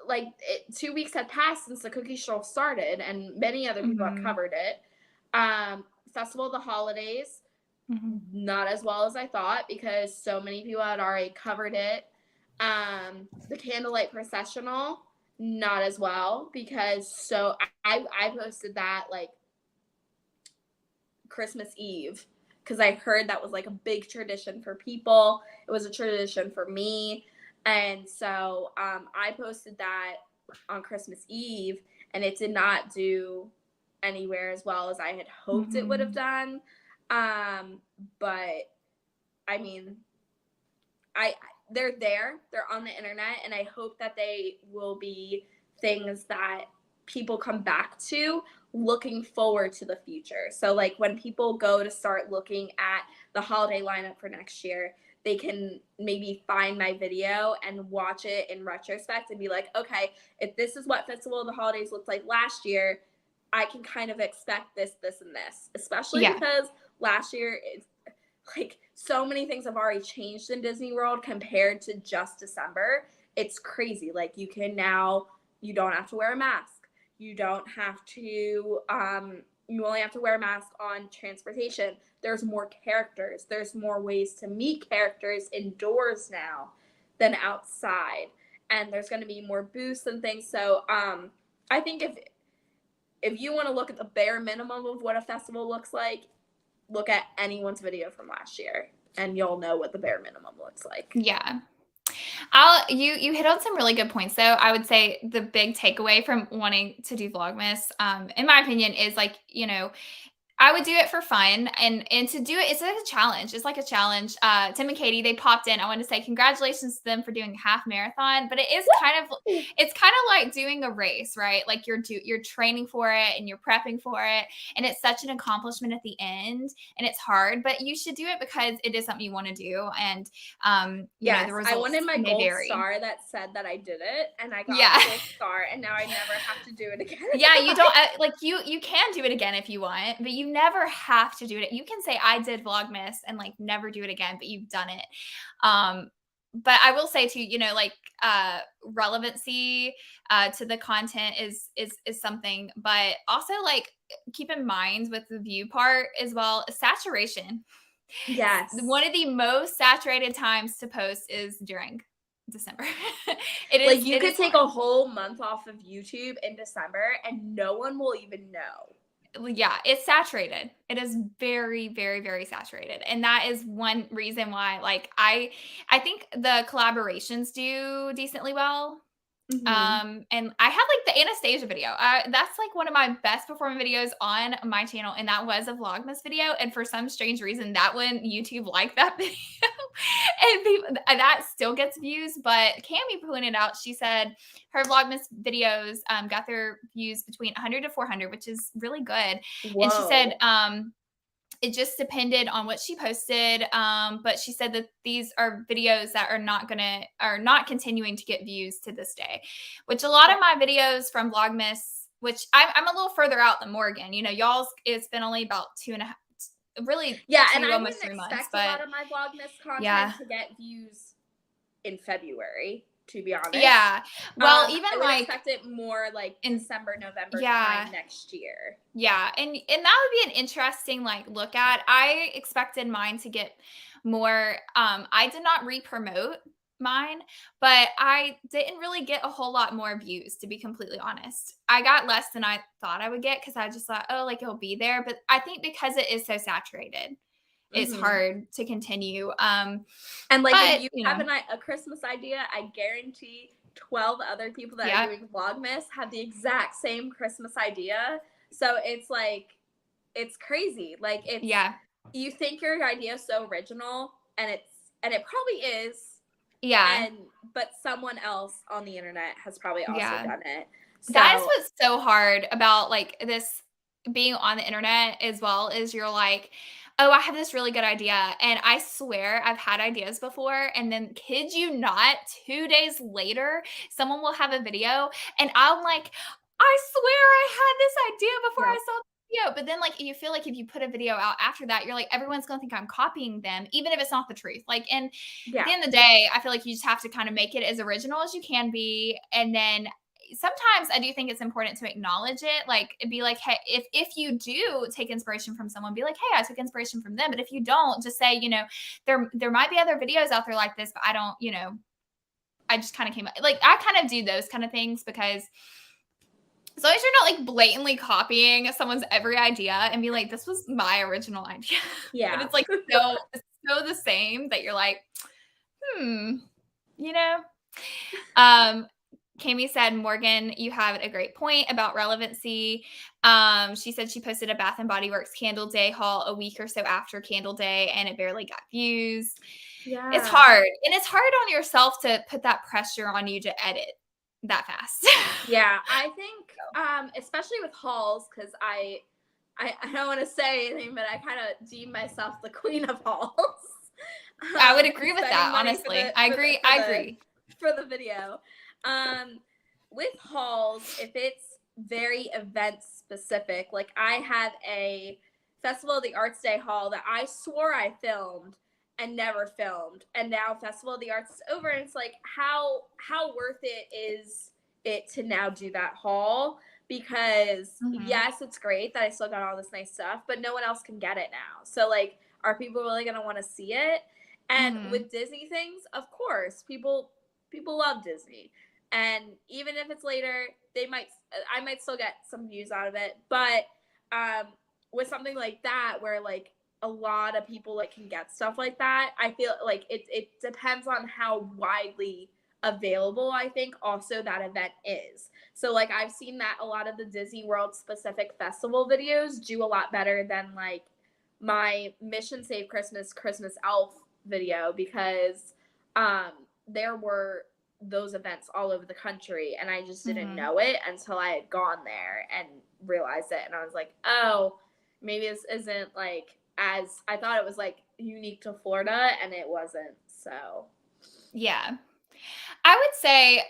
like 2 weeks had passed since the cookie stroll started, and many other people have covered it. Festival of the Holidays, not as well as I thought because so many people had already covered it. The Candlelight Processional, not as well because I posted that like Christmas Eve because I heard that was like a big tradition for people. It was a tradition for me. And so I posted that on Christmas Eve, and it did not do anywhere as well as I had hoped it would have done. But I mean, they're there, they're on the internet, and I hope that they will be things that people come back to looking forward to the future. So like when people go to start looking at the holiday lineup for next year, they can maybe find my video and watch it in retrospect and be like, okay, if this is what Festival of the Holidays looked like last year, I can kind of expect this, this, and this. Especially because last year, it's like so many things have already changed in Disney World compared to just December. It's crazy. Like you can now, you don't have to wear a mask. You don't have to, you only have to wear a mask on transportation. There's more characters. There's more ways to meet characters indoors now than outside. And there's going to be more booths and things. So I think if you want to look at the bare minimum of what a festival looks like, look at anyone's video from last year and you'll know what the bare minimum looks like. Yeah. You hit on some really good points though. I would say the big takeaway from wanting to do Vlogmas, in my opinion, is like, you know, I would do it for fun and to do it, it's like a challenge. It's like a challenge. Tim and Katie, they popped in. I want to say congratulations to them for doing a half marathon, but it's kind of like doing a race, right? Like you're training for it and you're prepping for it, and it's such an accomplishment at the end, and it's hard, but you should do it because it is something you want to do, and you know, the results I wanted my gold vary. star that said that I did it, and I got the gold star, and now I never have to do it again. Yeah, you don't like you can do it again if you want, but you never have to do it. You can say I did Vlogmas and like never do it again, but you've done it. But I will say too, you know, like relevancy to the content is something, but also like keep in mind with the view part as well, saturation. Yes. One of the most saturated times to post is during December. Like you could take a whole month off of YouTube in December and no one will even know. Yeah, it's saturated. It is very, very, very saturated. And that is one reason why, like, I think the collaborations do decently well. And I had like the Anastasia video. That's like one of my best performing videos on my channel, and that was a Vlogmas video. And for some strange reason, that one YouTube liked that video, and that still gets views. But Cami pointed out, she said her Vlogmas videos got their views between 100 to 400, which is really good. Whoa. And she said it just depended on what she posted. But she said that these are videos that are not continuing to get views to this day, which a lot of my videos from Vlogmas, which I'm a little further out than Morgan, you know, y'all's, it's been only about 2.5, really. Yeah. And I wouldn't expect a lot of my Vlogmas content to get views in February, to be honest. Yeah. Well, even I would like expect it more like in December, November yeah. time next year. Yeah, and that would be an interesting, like, look at. I expected mine to get more, I did not re-promote mine, but I didn't really get a whole lot more views, to be completely honest. I got less than I thought I would get because I just thought, "Oh, like, it'll be there," but I think because it is so saturated, it's Hmm. hard to continue, And like if but, you you have know. a Christmas idea, I guarantee 12 other people that are Yeah, doing Vlogmas have the exact same Christmas idea. So it's like it's crazy. Like it's yeah, you think your idea is so original and it probably is yeah, and but someone else on the internet has probably also yeah. done it. That is So what's so hard about, like, this being on the internet as well, is you're like, "Oh, I have this really good idea," and I swear I've had ideas before, and then kid you not, 2 days later, someone will have a video, and I'm like, "I swear I had this idea before yeah. I saw the video," but then, like, you feel like if you put a video out after that, you're like, everyone's gonna think I'm copying them, even if it's not the truth, like, and at Yeah. the end of the day, I feel like you just have to kinda make it as original as you can be, and then sometimes I do think it's important to acknowledge it. Like, it'd be like, hey, if you do take inspiration from someone, be like, hey, I took inspiration from them. But if you don't, just say, there might be other videos out there like this, but I don't, I just kind of came like I kind of do those kind of things because as long as you're not like blatantly copying someone's every idea and be like, this was my original idea. And Yeah. it's like so the same that you're like, hmm, you know? Um, Cami said, Morgan, you have a great point about relevancy. She said she posted a Bath and Body Works Candle Day haul a week or so after Candle Day, and it barely got views. It's Yeah. hard, and it's hard on yourself to put that pressure on you to edit that fast. Yeah, I think especially with hauls cuz I don't want to say anything but I kind of deem myself the queen of hauls. I would agree with Spending that, money for honestly. the I for the agree. for I the agree. for the video. With hauls, if it's very event specific, like I have a Festival of the Arts Day haul that I swore I filmed and never filmed, and now Festival of the Arts is over, and it's like how worth it is it to now do that haul because Mhm. yes, it's great that I still got all this nice stuff, but no one else can get it now. So like, are people really gonna want to see it? And Mhm. with Disney things, of course, people love Disney. And even if it's later, I might still get some views out of it. But um, with something like that, where like a lot of people like can get stuff like that, I feel like it depends on how widely available I think also that event is. So like I've seen that a lot of the Disney World specific festival videos do a lot better than like my Mission Save Christmas Elf video because um there were those events all over the country and I just didn't Mhm. know it until I had gone there and realized it and I was like, "Oh, maybe this isn't like as I thought it was like unique to Florida and it wasn't." So, Yeah. I would say,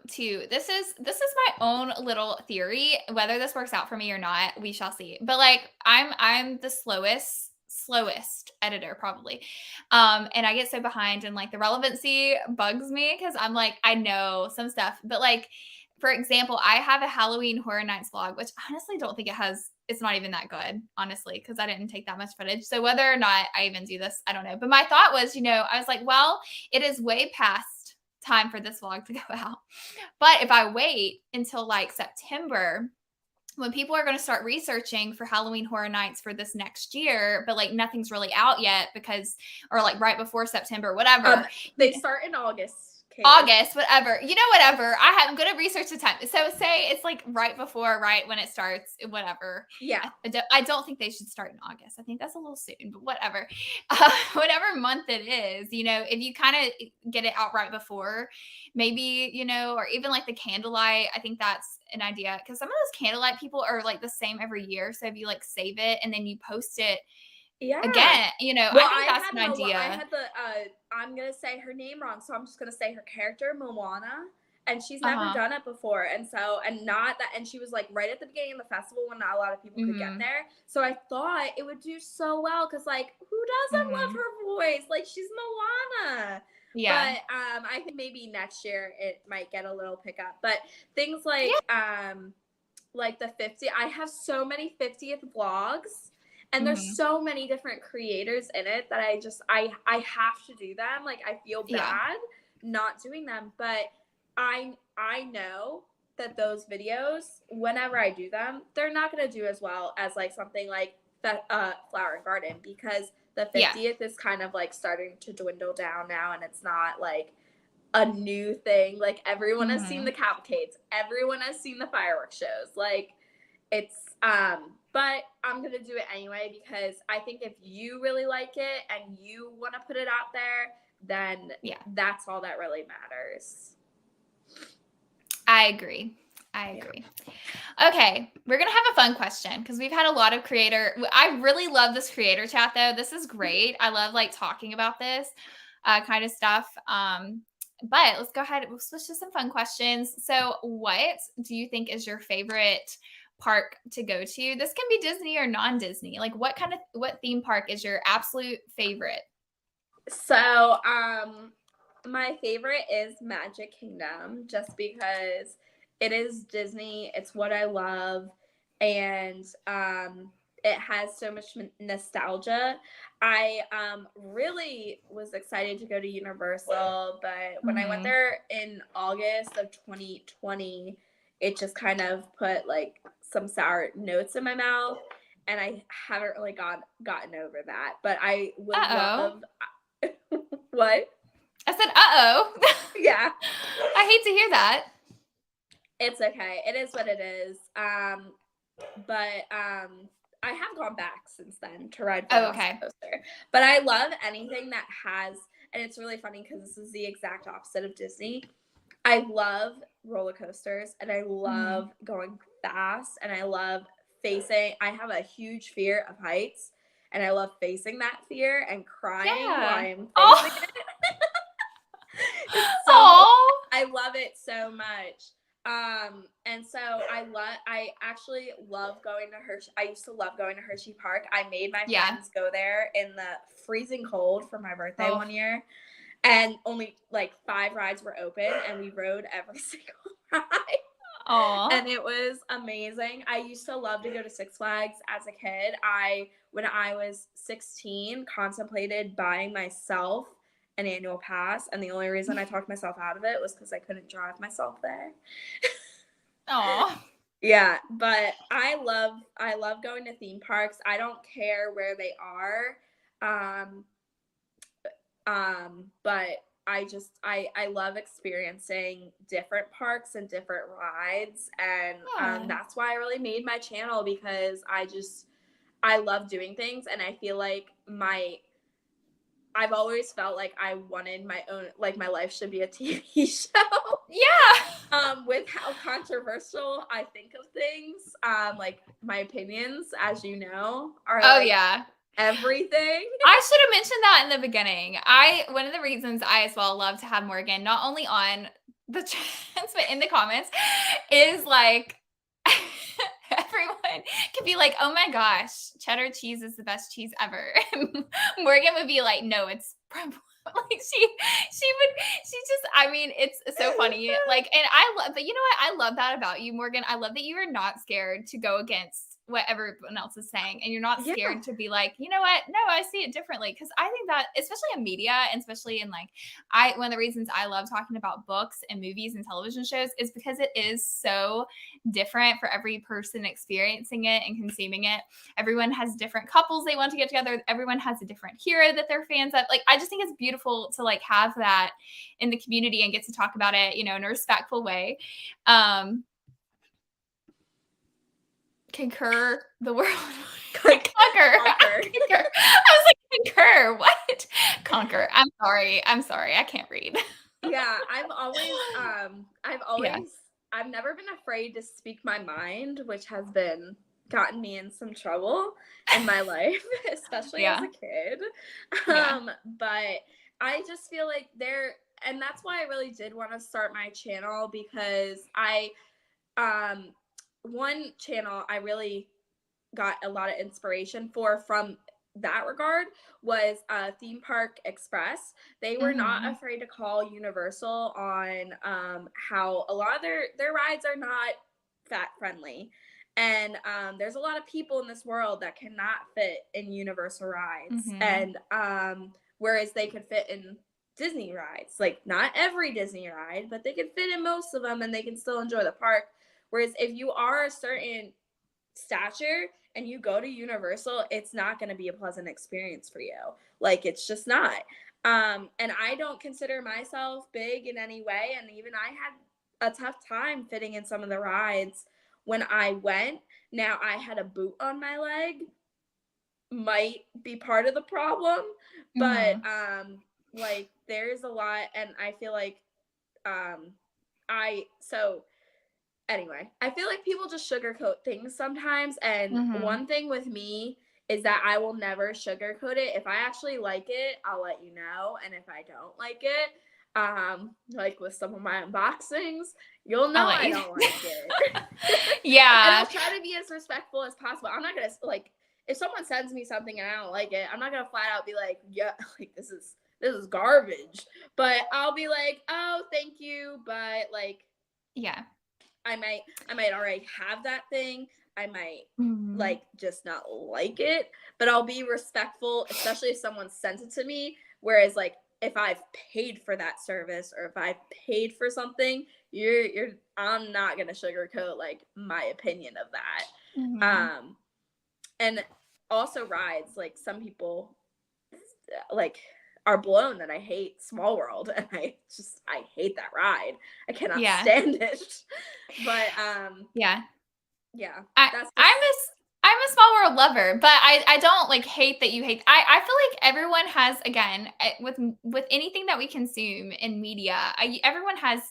too, this is my own little theory. Whether this works out for me or not, we shall see. But like, I'm the slowest editor probably, and I get so behind, and like the relevancy bugs me because I'm like, I know some stuff, but like, for example, I have a Halloween Horror Nights vlog, which I honestly don't think it has. It's not even that good, honestly, because I didn't take that much footage. So whether or not I even do this, I don't know. But my thought was, I was like, well, it is way past time for this vlog to go out. But if I wait until like September, when people are going to start researching for Halloween Horror Nights for this next year, but like nothing's really out yet or like right before September, um whatever. they start in August, Kaylee. August, whatever. Whatever. I'm gonna research the time. So say it's like right when it starts, whatever. Yeah. I don't think they should start in August. I think that's a little soon, but whatever. Whatever month it is, if you kind of get it out right before, maybe, or even like the candlelight, I think that's an idea because some of those candlelight people are like the same every year. So if you like save it and then you post it Yeah. again, Well, I think that's an I idea. had the I'm gonna say her name wrong, so I'm just gonna say her character, Moana, and she's Uh never huh. done it before, and so and not that, and she was like right at the beginning of the festival when not a lot of people could get Mm there, so I thought it would do so well because like who hmm. doesn't Mm love hmm. her voice? Like she's Moana. Yeah. But I think maybe next year it might get a little pickup. But things Yeah. like the 50, I have so many 50th vlogs, and there's Mhm. so many different creators in it that I have to do them. Like I feel Yeah. bad not doing them, but I know that those videos, whenever I do them, they're not going to do as well as like something like the flower and garden, because the Yeah. 50th is kind of like starting to dwindle down now, and it's not like a new thing. Like everyone has seen the Mhm. cavalcades, everyone has seen the fireworks shows. Like it's but I'm gonna do it anyway, because I think if you really like it and you want to put it out there, then Yeah. that's all that really matters. I agree. I Yeah. agree. Okay, we're gonna have a fun question because we've had a lot of creator. I really love this creator chat though. This is great. I love like talking about this kind of stuff. But let's go ahead. We'll switch to some fun questions. So, what do you think is your favorite park to go to? This can be Disney or non-Disney. Like, what theme park is your absolute favorite? So, my favorite is Magic Kingdom, just because it is Disney. It's what I love, and it has so much nostalgia. I really was excited to go to Universal, but when I went Mhm. there in August of 2020, it just kind of put like some sour notes in my mouth, and I haven't really gotten over that. But I would Uh oh. love. What? I said, uh oh. Yeah, I hate to hear that. it's okay. It is what it is. But I have gone back since then to ride Oh, Velocicoaster. okay. But I love anything that has, and it's really funny because this is the exact opposite of Disney. I love roller coasters, and I Mhm. love going fast, and I love facing. I have a huge fear of heights, and I love facing that fear and crying while Yeah. I'm facing Oh. it. It's so Oh. I love it so much. And so I actually love going to Hershey. I used to love going to Hershey Park. I made my Yeah. friends go there in the freezing cold for my birthday Oh. one year. And only like 5 rides were open, and we rode every single ride. Aw. And it was amazing. I used to love to go to Six Flags as a kid. When I was 16, contemplated buying myself an annual pass, and the only reason I talked myself out of it was because I couldn't drive myself there. Aw. Yeah, but I love going to theme parks. I don't care where they are. Um, but I love experiencing different parks and different rides, and Yeah. that's why I really made my channel, because I love doing things, and I feel like I've always felt like I wanted my own, like my life should be a TV show. Yeah. With how controversial I think of things, like my opinions, as you know, are Oh, like yeah. everything. I should have mentioned that in the beginning. I One of the reasons I as well love to have Morgan, not only on the chats, but in the comments, is like everyone could be like, "Oh my gosh, cheddar cheese is the best cheese ever." And Morgan would be like, "No, it's probably like she just I mean, it's so funny. Like, and I love, but you know what? I love that about you, Morgan. I love that you are not scared to go against what everyone else is saying, and you're not Yeah. scared to be like, you know what? No, I see it differently. Because I think that, especially in media, and especially in like, I one of the reasons I love talking about books and movies and television shows is because it is so different for every person experiencing it and consuming it. Everyone has different couples they want to get together. Everyone has a different hero that they're fans of. Like, I just think it's beautiful to like have that in the community and get to talk about it, in a respectful way. Um, Concur the world. Conquer. Conquer. Concur. I was like, concur. What? Conquer. I'm sorry. I'm sorry. I can't read. Yeah, I've Yeah. always I've never been afraid to speak my mind, which has been gotten me in some trouble in my life, especially as Yeah. a kid. Yeah. But I just feel like and that's why I really did want to start my channel, because um one channel I really got a lot of inspiration from that regard was Theme Park Express. They were not Mhm. afraid to call Universal on how a lot of their rides are not fat friendly. And there's a lot of people in this world that cannot fit in Universal rides. Mhm. And whereas they could fit in Disney rides, like not every Disney ride, but they can fit in most of them and they can still enjoy the park. Whereas if you are a certain stature and you go to Universal, it's not going to be a pleasant experience for you. Like it's just not. And I don't consider myself big in any way. And even I had a tough time fitting in some of the rides when I went. Now I had a boot on my leg, might be part of the problem, but Mhm. like there's a lot, and I feel like I so anyway, I feel like people just sugarcoat things sometimes. And Mhm. one thing with me is that I will never sugarcoat it. If I actually like it, I'll let you know. And if I don't like it, like with some of my unboxings, you'll I'll know let I you. don't like it. And Yeah. I'll try to be as respectful as possible. I'm not gonna like if someone sends me something and I don't like it, I'm not gonna flat out be like, yeah, like this is garbage. But I'll be like, oh, thank you, but like Yeah. I might already have that thing. I might Mhm. like just not like it, but I'll be respectful, especially if someone sent it to me. Whereas like if I've paid for that service or if I've paid for something, you're I'm not gonna sugarcoat like my opinion of that. Mhm. Um and also rides, like some people like are blown that I hate Small World and I hate that ride. I cannot Yeah. stand it. But Yeah. yeah, I that's I'm just I'm a small world lover, but I don't like hate that you hate. I feel like everyone has again with anything that we consume in media. Everyone has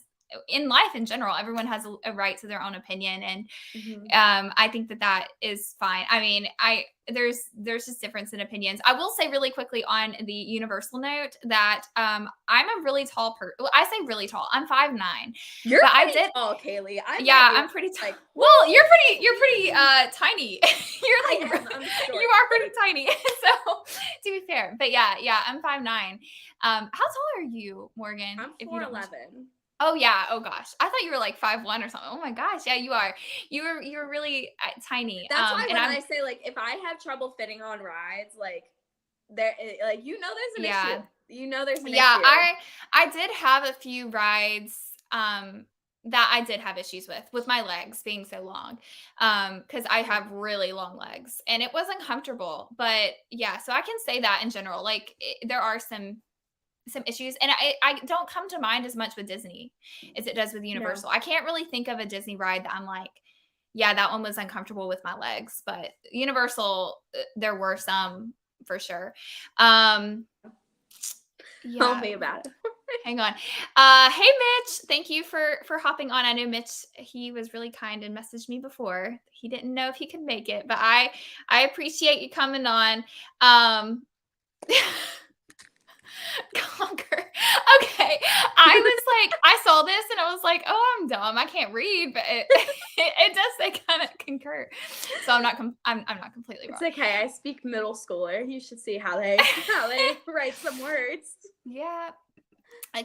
in life in general. Everyone has a right to their own opinion, and mhm. I think that that is fine. I mean, I there's just difference in opinions. I will say really quickly on the universal note that I'm a really tall person. Well, I say really tall. I'm 5'9", You're but I pretty did. tall, Kaylee. I met Yeah, you. I'm pretty tall. Like, Well, woo! you're pretty tiny. You're I like am. I'm you short. are pretty tiny. So to be fair, but yeah, I'm 5'9". How tall are you, Morgan? I'm If you don't mind. 4'11. Oh yeah. Oh gosh, I thought you were like 5'1" or something. Oh my gosh, yeah, you are. You're really tiny. That's why And when I'm I say like if I have trouble fitting on rides, like like there's an issue. yeah. You know there's an Yeah, issue. I did have a few rides, that I did have issues with my legs being so long, because I Yeah. have really long legs, and it wasn't comfortable, but yeah, so I can say that in general, like, there are some issues, and I don't come to mind as much with Disney as it does with No. Universal. I can't really think of a Disney ride that I'm like, "Yeah, that one was uncomfortable with my legs," but Universal, there were some for sure. Um, Tell yeah, me about it. hang on. Hey Mitch, thank you for hopping on. I know Mitch, he was really kind and messaged me before. He didn't know if he could make it, but I appreciate you coming on. Um Conquer. Okay. I was like, I saw this and I was like, oh, I'm dumb. I can't read, but it does say kind of concur. So I'm not completely It's wrong. okay. I speak middle schooler. You should see how they write some words. Yeah.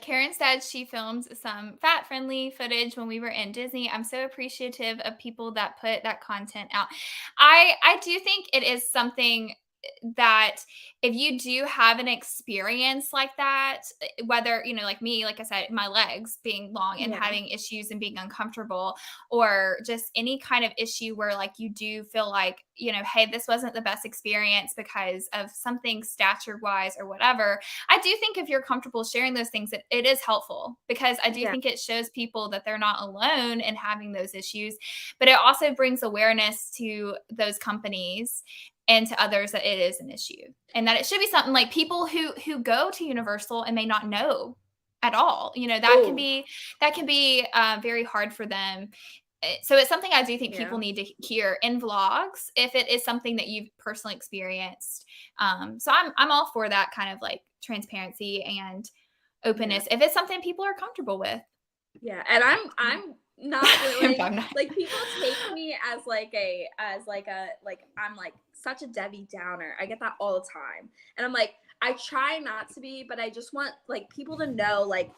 Karen said she filmed some fat friendly footage when we were in Disney. I'm so appreciative of people that put that content out. I do think it is something that if you do have an experience like that, whether, like me, like I said, my legs being long and Yeah. having issues and being uncomfortable, or just any kind of issue where like you do feel like, hey, this wasn't the best experience because of something stature wise or whatever. I do think if you're comfortable sharing those things, it is helpful because I do Yeah. think it shows people that they're not alone in having those issues, but it also brings awareness to those companies and to others that it is an issue and that it should be something like people who go to Universal and may not know at all. Oh, That can be very hard for them. So it's something I do think people yeah. need to hear in vlogs if it is something that you've personally experienced. So I'm all for that kind of like transparency and Yeah. openness if it's something people are comfortable with. Yeah. And I'm not willing. I'm not. Like people take me as like I'm like such a Debbie Downer. I get that all the time. And I'm like, I try not to be, but I just want like people to know, like,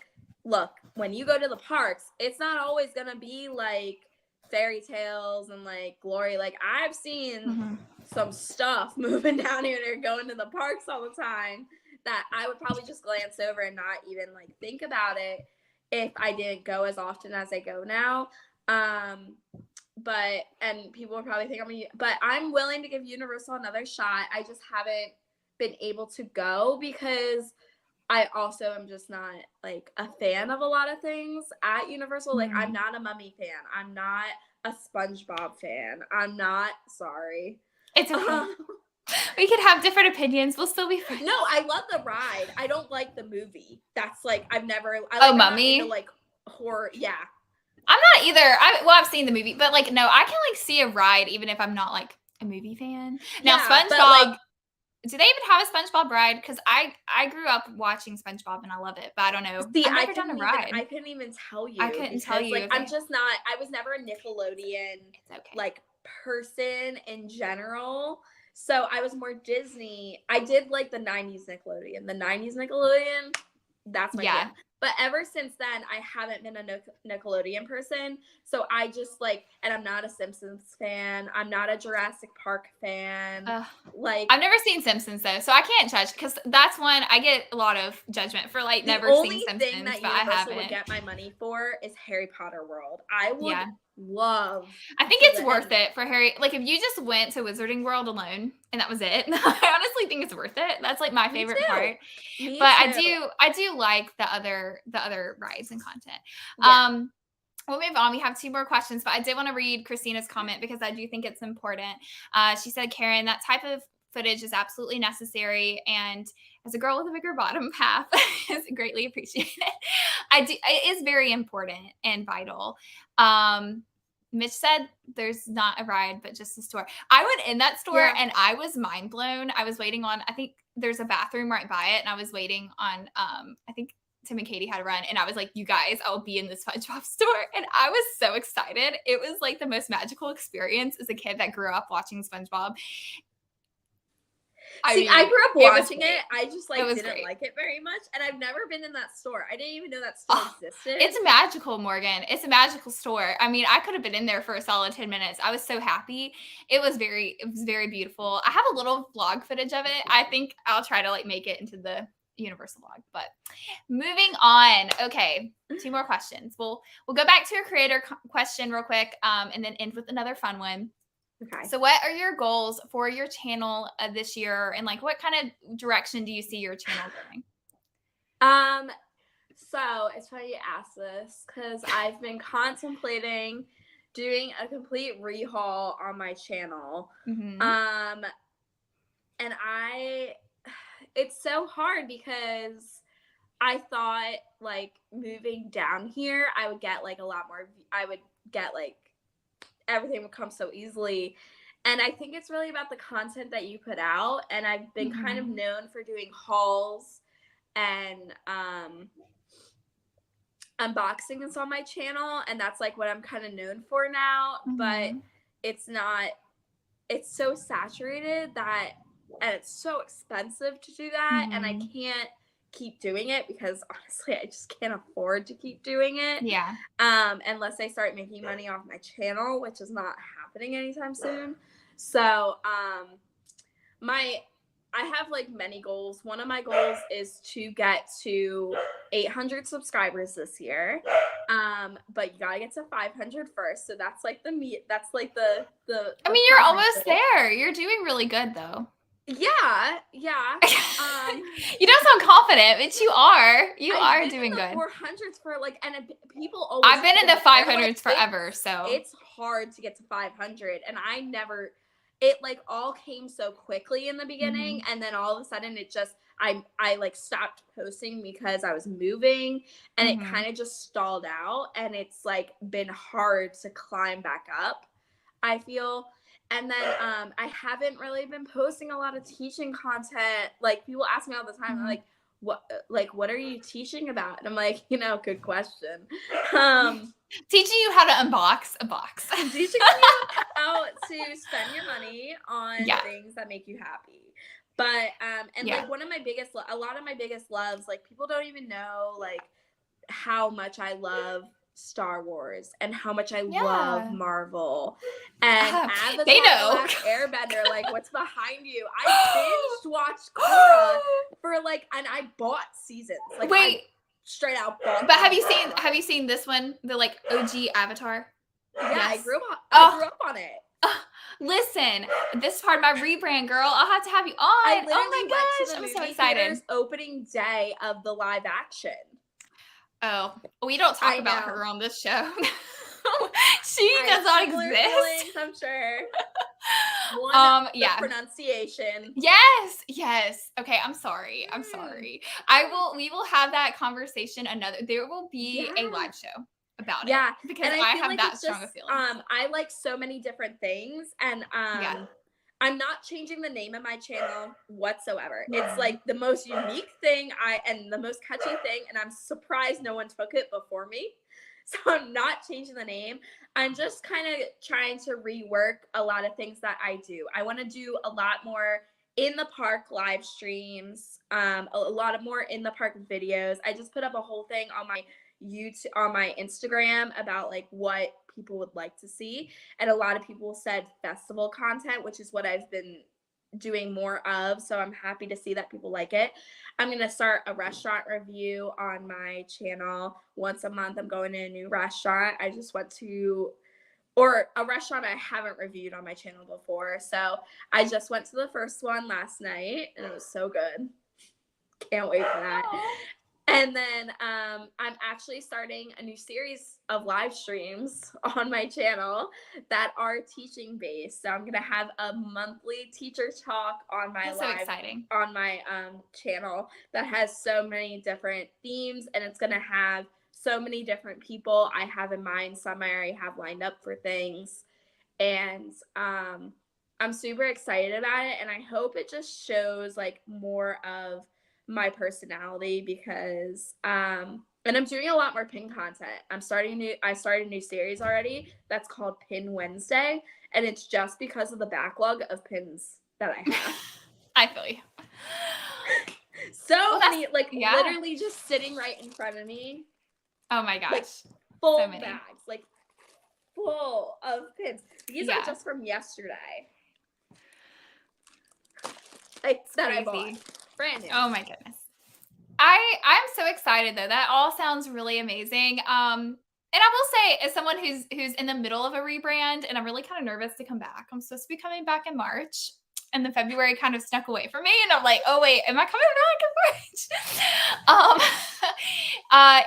look, when you go to the parks, it's not always gonna be like fairy tales and like glory. Like I've seen some stuff moving down here and going to the parks all the time that I would probably just glance over and not even like think about it if I didn't go as often as I go now. But and people will probably think but I'm willing to give Universal another shot. I just haven't been able to go because I also am just not like a fan of a lot of things at Universal. Like I'm not a Mummy fan. I'm not a Spongebob fan. I'm not sorry. It's okay. We could have different opinions. We'll still be friends. No, I love the ride. I don't like the movie. That's like Mummy? Like horror. Yeah. I'm not either. I've seen the movie, but like no, I can like see a ride even if I'm not like a movie fan. Now SpongeBob, do they even have a SpongeBob ride? Because I grew up watching SpongeBob and I love it, but I don't know. See, I've never done a ride. I couldn't even tell you. I couldn't tell you. Like I'm just not. I was never a Nickelodeon like person in general. So I was more Disney. I did like the 90s Nickelodeon. The 90s Nickelodeon, that's my thing. But ever since then, I haven't been a Nickelodeon person. So I just like, and I'm not a Simpsons fan. I'm not a Jurassic Park fan. Like I've never seen Simpsons though, so I can't judge because that's one I get a lot of judgment for like never seeing Simpsons. The only thing that Universal would get my money for is Harry Potter World. I would love. I think it's worth it for Harry. Like if you just went to Wizarding World alone and that was it, I honestly think it's worth it. That's like my favorite part. But I do like the other rides and content. Yeah. We'll move on. We have 2 more questions, but I did want to read Christina's comment because I do think it's important. She said, Karen, that type of footage is absolutely necessary, and as a girl with a bigger bottom half, is greatly appreciated. It is very important and vital. Mitch said there's not a ride, but just a store. I went in that store and I was mind blown. I was waiting on, I think there's a bathroom right by it, and I was waiting on, I think Tim and Katie had a run, and I was like, you guys, I'll be in the SpongeBob store. And I was so excited. It was like the most magical experience as a kid that grew up watching SpongeBob. I grew up watching it. I just like didn't like it very much. And I've never been in that store. I didn't even know that store existed. It's magical, Morgan. It's a magical store. I mean, I could have been in there for a solid 10 minutes. I was so happy. It was very beautiful. I have a little vlog footage of it. I think I'll try to like make it into the Universal vlog. But moving on. Okay, 2 more questions. We'll go back to a creator question real quick, and then end with another fun one. Okay. So what are your goals for your channel this year, and like what kind of direction do you see your channel going? So it's funny you ask this because I've been contemplating doing a complete rehaul on my channel. And it's so hard because I thought like moving down here, I would get like a lot more, I would get like everything would come so easily. And I think it's really about the content that you put out. And I've been kind of known for doing hauls and unboxings on my channel. And that's like what I'm kind of known for now. But it's so saturated that, and it's so expensive to do that. And I can't keep doing it because honestly I just can't afford to keep doing it unless I start making money off my channel, which is not happening anytime soon. So I have like many goals. One of my goals is to get to 800 subscribers this year, but you gotta get to 500 first. So that's like the I mean, you're almost there. You're doing really good though. Yeah. You don't sound confident, but you are. You are doing good. 400s for like, and people always. I've been in the 500s forever, so it's hard to get to 500, and I never. It like all came so quickly in the beginning, and then all of a sudden it just I like stopped posting because I was moving, and it kind of just stalled out, and it's like been hard to climb back up, I feel. And then I haven't really been posting a lot of teaching content. Like people ask me all the time, like, what are you teaching about? And I'm like, good question. Um, Teaching you how to unbox a box. Teaching you how to spend your money on Yeah. things that make you happy. But and Yeah. like a lot of my biggest loves, like people don't even know like how much I love Star Wars and how much I love Yeah. Marvel and They Avatar: The know. Last Airbender. Like, what's behind you? I binge watched Korra and I bought seasons. Like, I Wait, straight out bought. but them have you seen this one? The like OG Avatar? Yeah, Yes. I grew up on it. Listen, this part of my rebrand, girl. I'll have to have you on. I Oh my literally went to gosh, the I'm movie so excited. theaters opening day of the live action. Oh, we don't talk about her on this show. She does not exist. Feelings, I'm sure. One, yeah. the pronunciation. Yes. Okay, I'm sorry. We will have that conversation there will be a live show about it. Because and I feel have like that it's strong just, a feeling. I like so many different things, and I'm not changing the name of my channel whatsoever. It's like the most unique thing and the most catchy thing, and I'm surprised no one took it before me. So I'm not changing the name. I'm just kind of trying to rework a lot of things that I do. I want to do a lot more in the park live streams, a lot of more in the park videos. I just put up a whole thing on my on my Instagram about like what people would like to see, and a lot of people said festival content, which is what I've been doing more of, so I'm happy to see that people like it. I'm going to start a restaurant review on my channel once a month. I'm going to a new restaurant. I just went to or a restaurant I haven't reviewed on my channel before. So I just went to the first one last night and it was so good. Can't wait for that. And then I'm actually starting a new series of live streams on my channel that are teaching based. So I'm gonna have a monthly teacher talk on my channel that has so many different themes, and it's gonna have so many different people I have in mind. Some I already have lined up for things, and I'm super excited about it, and I hope it just shows like more of my personality because and I'm doing a lot more pin content. I started a new series already that's called Pin Wednesday, and it's just because of the backlog of pins that I have. I feel you. Many, literally just sitting right in front of me. Oh my gosh. Like full bags, like full of pins. These are just from yesterday. That I bought. Brand new. Oh my goodness. I'm so excited though. That all sounds really amazing. And I will say, as someone who's in the middle of a rebrand, and I'm really kind of nervous to come back. I'm supposed to be coming back in March, and then February kind of snuck away from me, and I'm like, oh wait, am I coming back in March?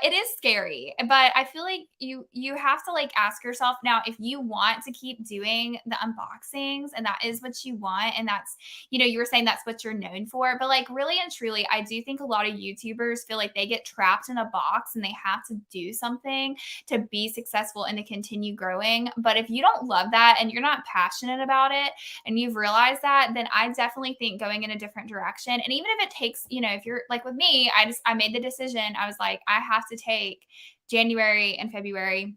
It is scary, but I feel like you have to like ask yourself now if you want to keep doing the unboxings, and that is what you want, and that's, you were saying that's what you're known for, but like really and truly, I do think a lot of YouTubers feel like they get trapped in a box and they have to do something to be successful and to continue growing. But if you don't love that and you're not passionate about it and you've realized that, then I definitely think going in a different direction. And even if it takes, if you're like with me, I made the decision. I was like, I have to take January and February,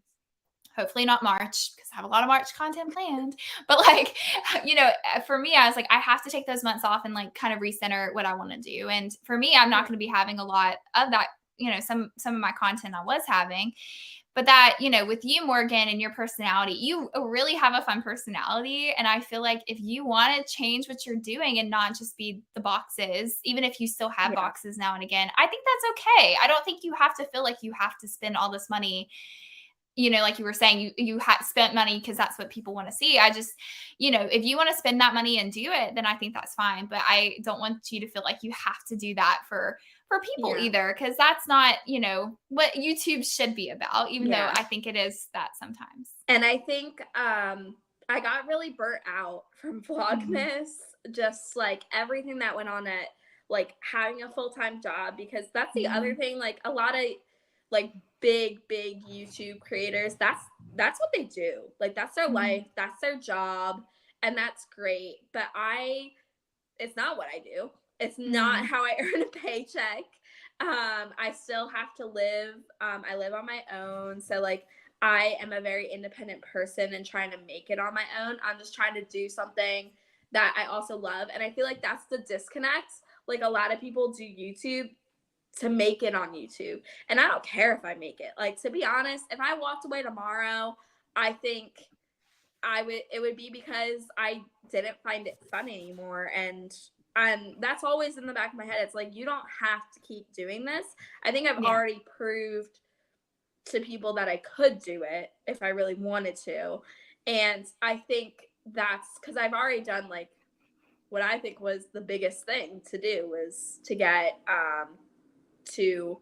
hopefully not March, because I have a lot of March content planned. But like, for me, I was like, I have to take those months off and like kind of recenter what I want to do. And for me, I'm not going to be having a lot of that, some of my content I was having. But that, with you, Morgan, and your personality, you really have a fun personality. And I feel like if you want to change what you're doing and not just be the boxes, even if you still have boxes now and again, I think that's okay. I don't think you have to feel like you have to spend all this money. Like you were saying, you spent money because that's what people want to see. I just, if you want to spend that money and do it, then I think that's fine. But I don't want you to feel like you have to do that for people either, because that's not, what YouTube should be about, even though I think it is that sometimes. And I think I got really burnt out from Vlogmas, just like everything that went on it, like having a full-time job, because that's the other thing, like a lot of like big YouTube creators, that's what they do. Like that's their life, that's their job, and that's great. But it's not what I do. It's not how I earn a paycheck. I still have to live. I live on my own. So, like, I am a very independent person and trying to make it on my own. I'm just trying to do something that I also love. And I feel like that's the disconnect. Like, a lot of people do YouTube to make it on YouTube. And I don't care if I make it. Like, to be honest, if I walked away tomorrow, I think it would be because I didn't find it fun anymore. And that's always in the back of my head. It's like, you don't have to keep doing this. I think I've Yeah. already proved to people that I could do it if I really wanted to. And I think that's because I've already done like what I think was the biggest thing to do was to get to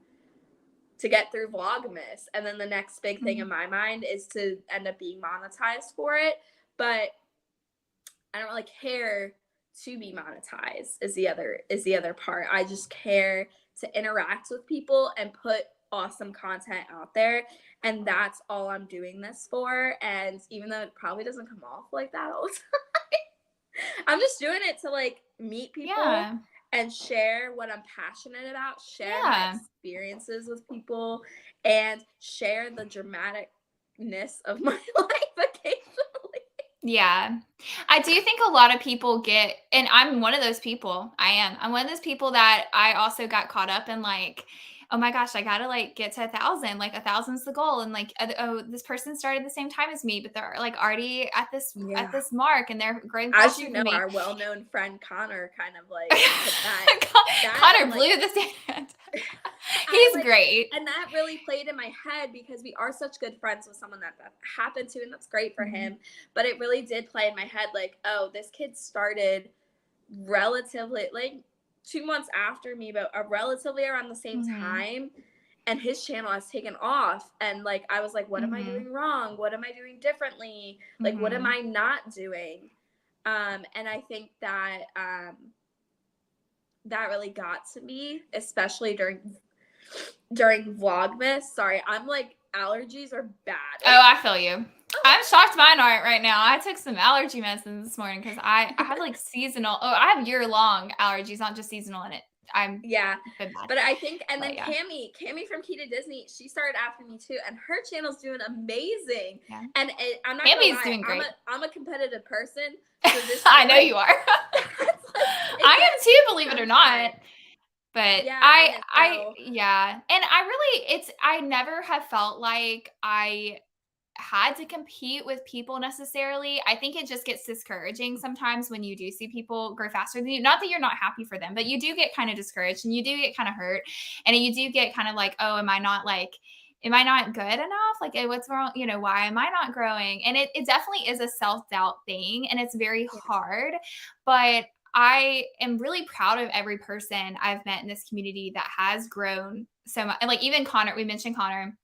get through Vlogmas. And then the next big thing in my mind is to end up being monetized for it. But I don't really care to be monetized is the other part. I just care to interact with people and put awesome content out there. And that's all I'm doing this for. And even though it probably doesn't come off like that all the time, I'm just doing it to like meet people Yeah. and share what I'm passionate about, share my Yeah. experiences with people, and share the dramaticness of my life occasionally. Yeah. I do think a lot of people get, and I'm one of those people. I am. I'm one of those people that I also got caught up in like, oh my gosh, I gotta like get to 1,000. Like 1,000's the goal. And like, oh, this person started the same time as me, but they're like already at Yeah. this mark and they're growing As faster you than know, me. our well-known friend Connor kind of like put that Connor and like blew the stand. I He's like great. and that really played in my head because we are such good friends with someone that happened to, and that's great for Mhm. him. But it really did play in my head like, oh, this kid started relatively like 2 months after me, but relatively around the same Mhm. time. And his channel has taken off. And like, I was like, what am I Mhm. doing wrong? What am I doing differently? Like, what am Mhm. I not doing? And I think that that really got to me, especially during Vlogmas. Sorry, I'm like allergies are bad. Oh, Like, I feel you. I'm shocked mine aren't right now. I took some allergy medicine this morning because I have like seasonal. Oh, I have year long allergies, not just seasonal. And I'm yeah, been bad, but I think, and but then yeah, Cammy from Key to Disney, she started after me too, and her channel's doing amazing. yeah. And I'm not gonna Tammy's lie, doing great. I'm a competitive person, so this I know like you are. that's like it I am gets too, me believe it or not. sometimes. But Yeah, and I so yeah, and I really I never have felt like I had to compete with people necessarily. I think it just gets discouraging sometimes when you do see people grow faster than you. Not that you're not happy for them, but you do get kind of discouraged and you do get kind of hurt. And you do get kind of like, oh, am I not good enough? Like, what's wrong? Why am I not growing? And it definitely is a self doubt thing and it's very yeah, hard. But I am really proud of every person I've met in this community that has grown so much. And like even Connor, we mentioned Connor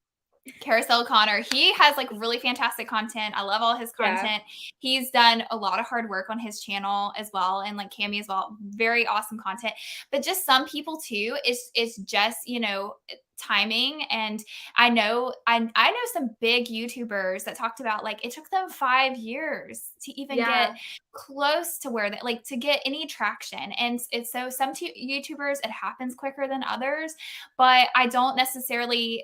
Carousel Connor. He has like really fantastic content. I love all his yeah, content. He's done a lot of hard work on his channel as well, and like Cammy as well. Very awesome content. But just some people too, it's just timing. And I know some big YouTubers that talked about like it took them 5 years to even get yeah, close to where they like to get any traction. And it's so some YouTubers it happens quicker than others, but I don't necessarily,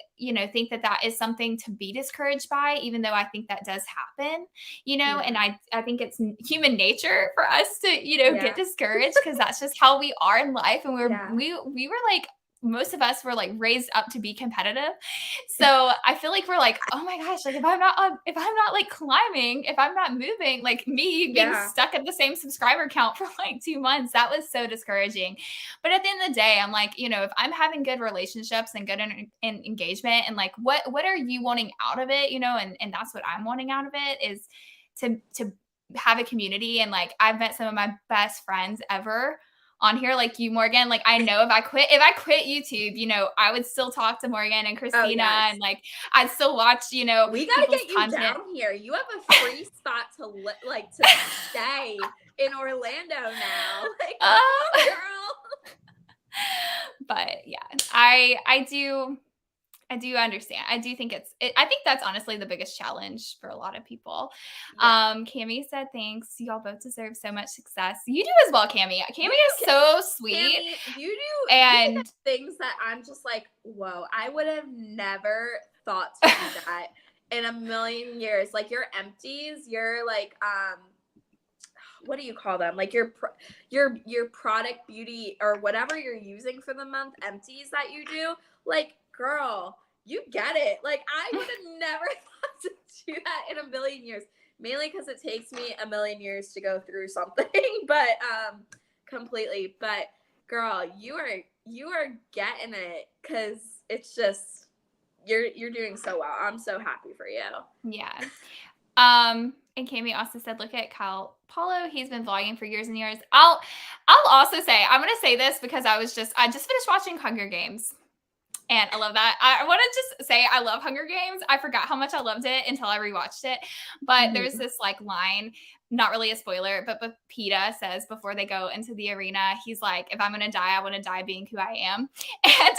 think that that is something to be discouraged by, even though I think that does happen, and yeah, I think it's human nature for us to, get yeah, discouraged because that's just how we are in life. And yeah, we were like, most of us were like raised up to be competitive. So I feel like we're like, oh my gosh, like if I'm not like climbing, if I'm not moving, like me being yeah, stuck at the same subscriber count for like 2 months, that was so discouraging. But at the end of the day, I'm like, if I'm having good relationships and good in engagement, and like, what are you wanting out of it? And that's what I'm wanting out of it is to have a community. And like, I've met some of my best friends ever on here, like you, Morgan. Like, I know if I quit YouTube, I would still talk to Morgan and oh Christina, yes. and like I'd still watch, We gotta people's get you content. down here. You have a free spot to like to stay in Orlando now. Like, come on, Uh, girl. but yeah, I do. I do understand. I do think I think that's honestly the biggest challenge for a lot of people. Yeah. Cami said, thanks. Y'all both deserve so much success. You do as well, Cami. Cami You is do, so sweet. Tammy. You say And things that I'm just like, whoa, I would have never thought to do that in a million years. Like your empties, your like what do you call them? Like your product beauty or whatever you're using for the month empties that you do. Like, girl, you get it. Like I would have never thought to do that in a million years. Mainly because it takes me a million years to go through something, but completely. But girl, you are getting it because it's just you're doing so well. I'm so happy for you. yeah. And Cami also said, look at Kyle Paulo. He's been vlogging for years and years. I'll also say, I'm gonna say this because I just finished watching Hunger Games. And I love that. I want to just say I love Hunger Games. I forgot how much I loved it until I rewatched it. But there's Mhm. this like line, not really a spoiler, but Peta says before they go into the arena, he's like, if I'm going to die, I want to die being who I am. And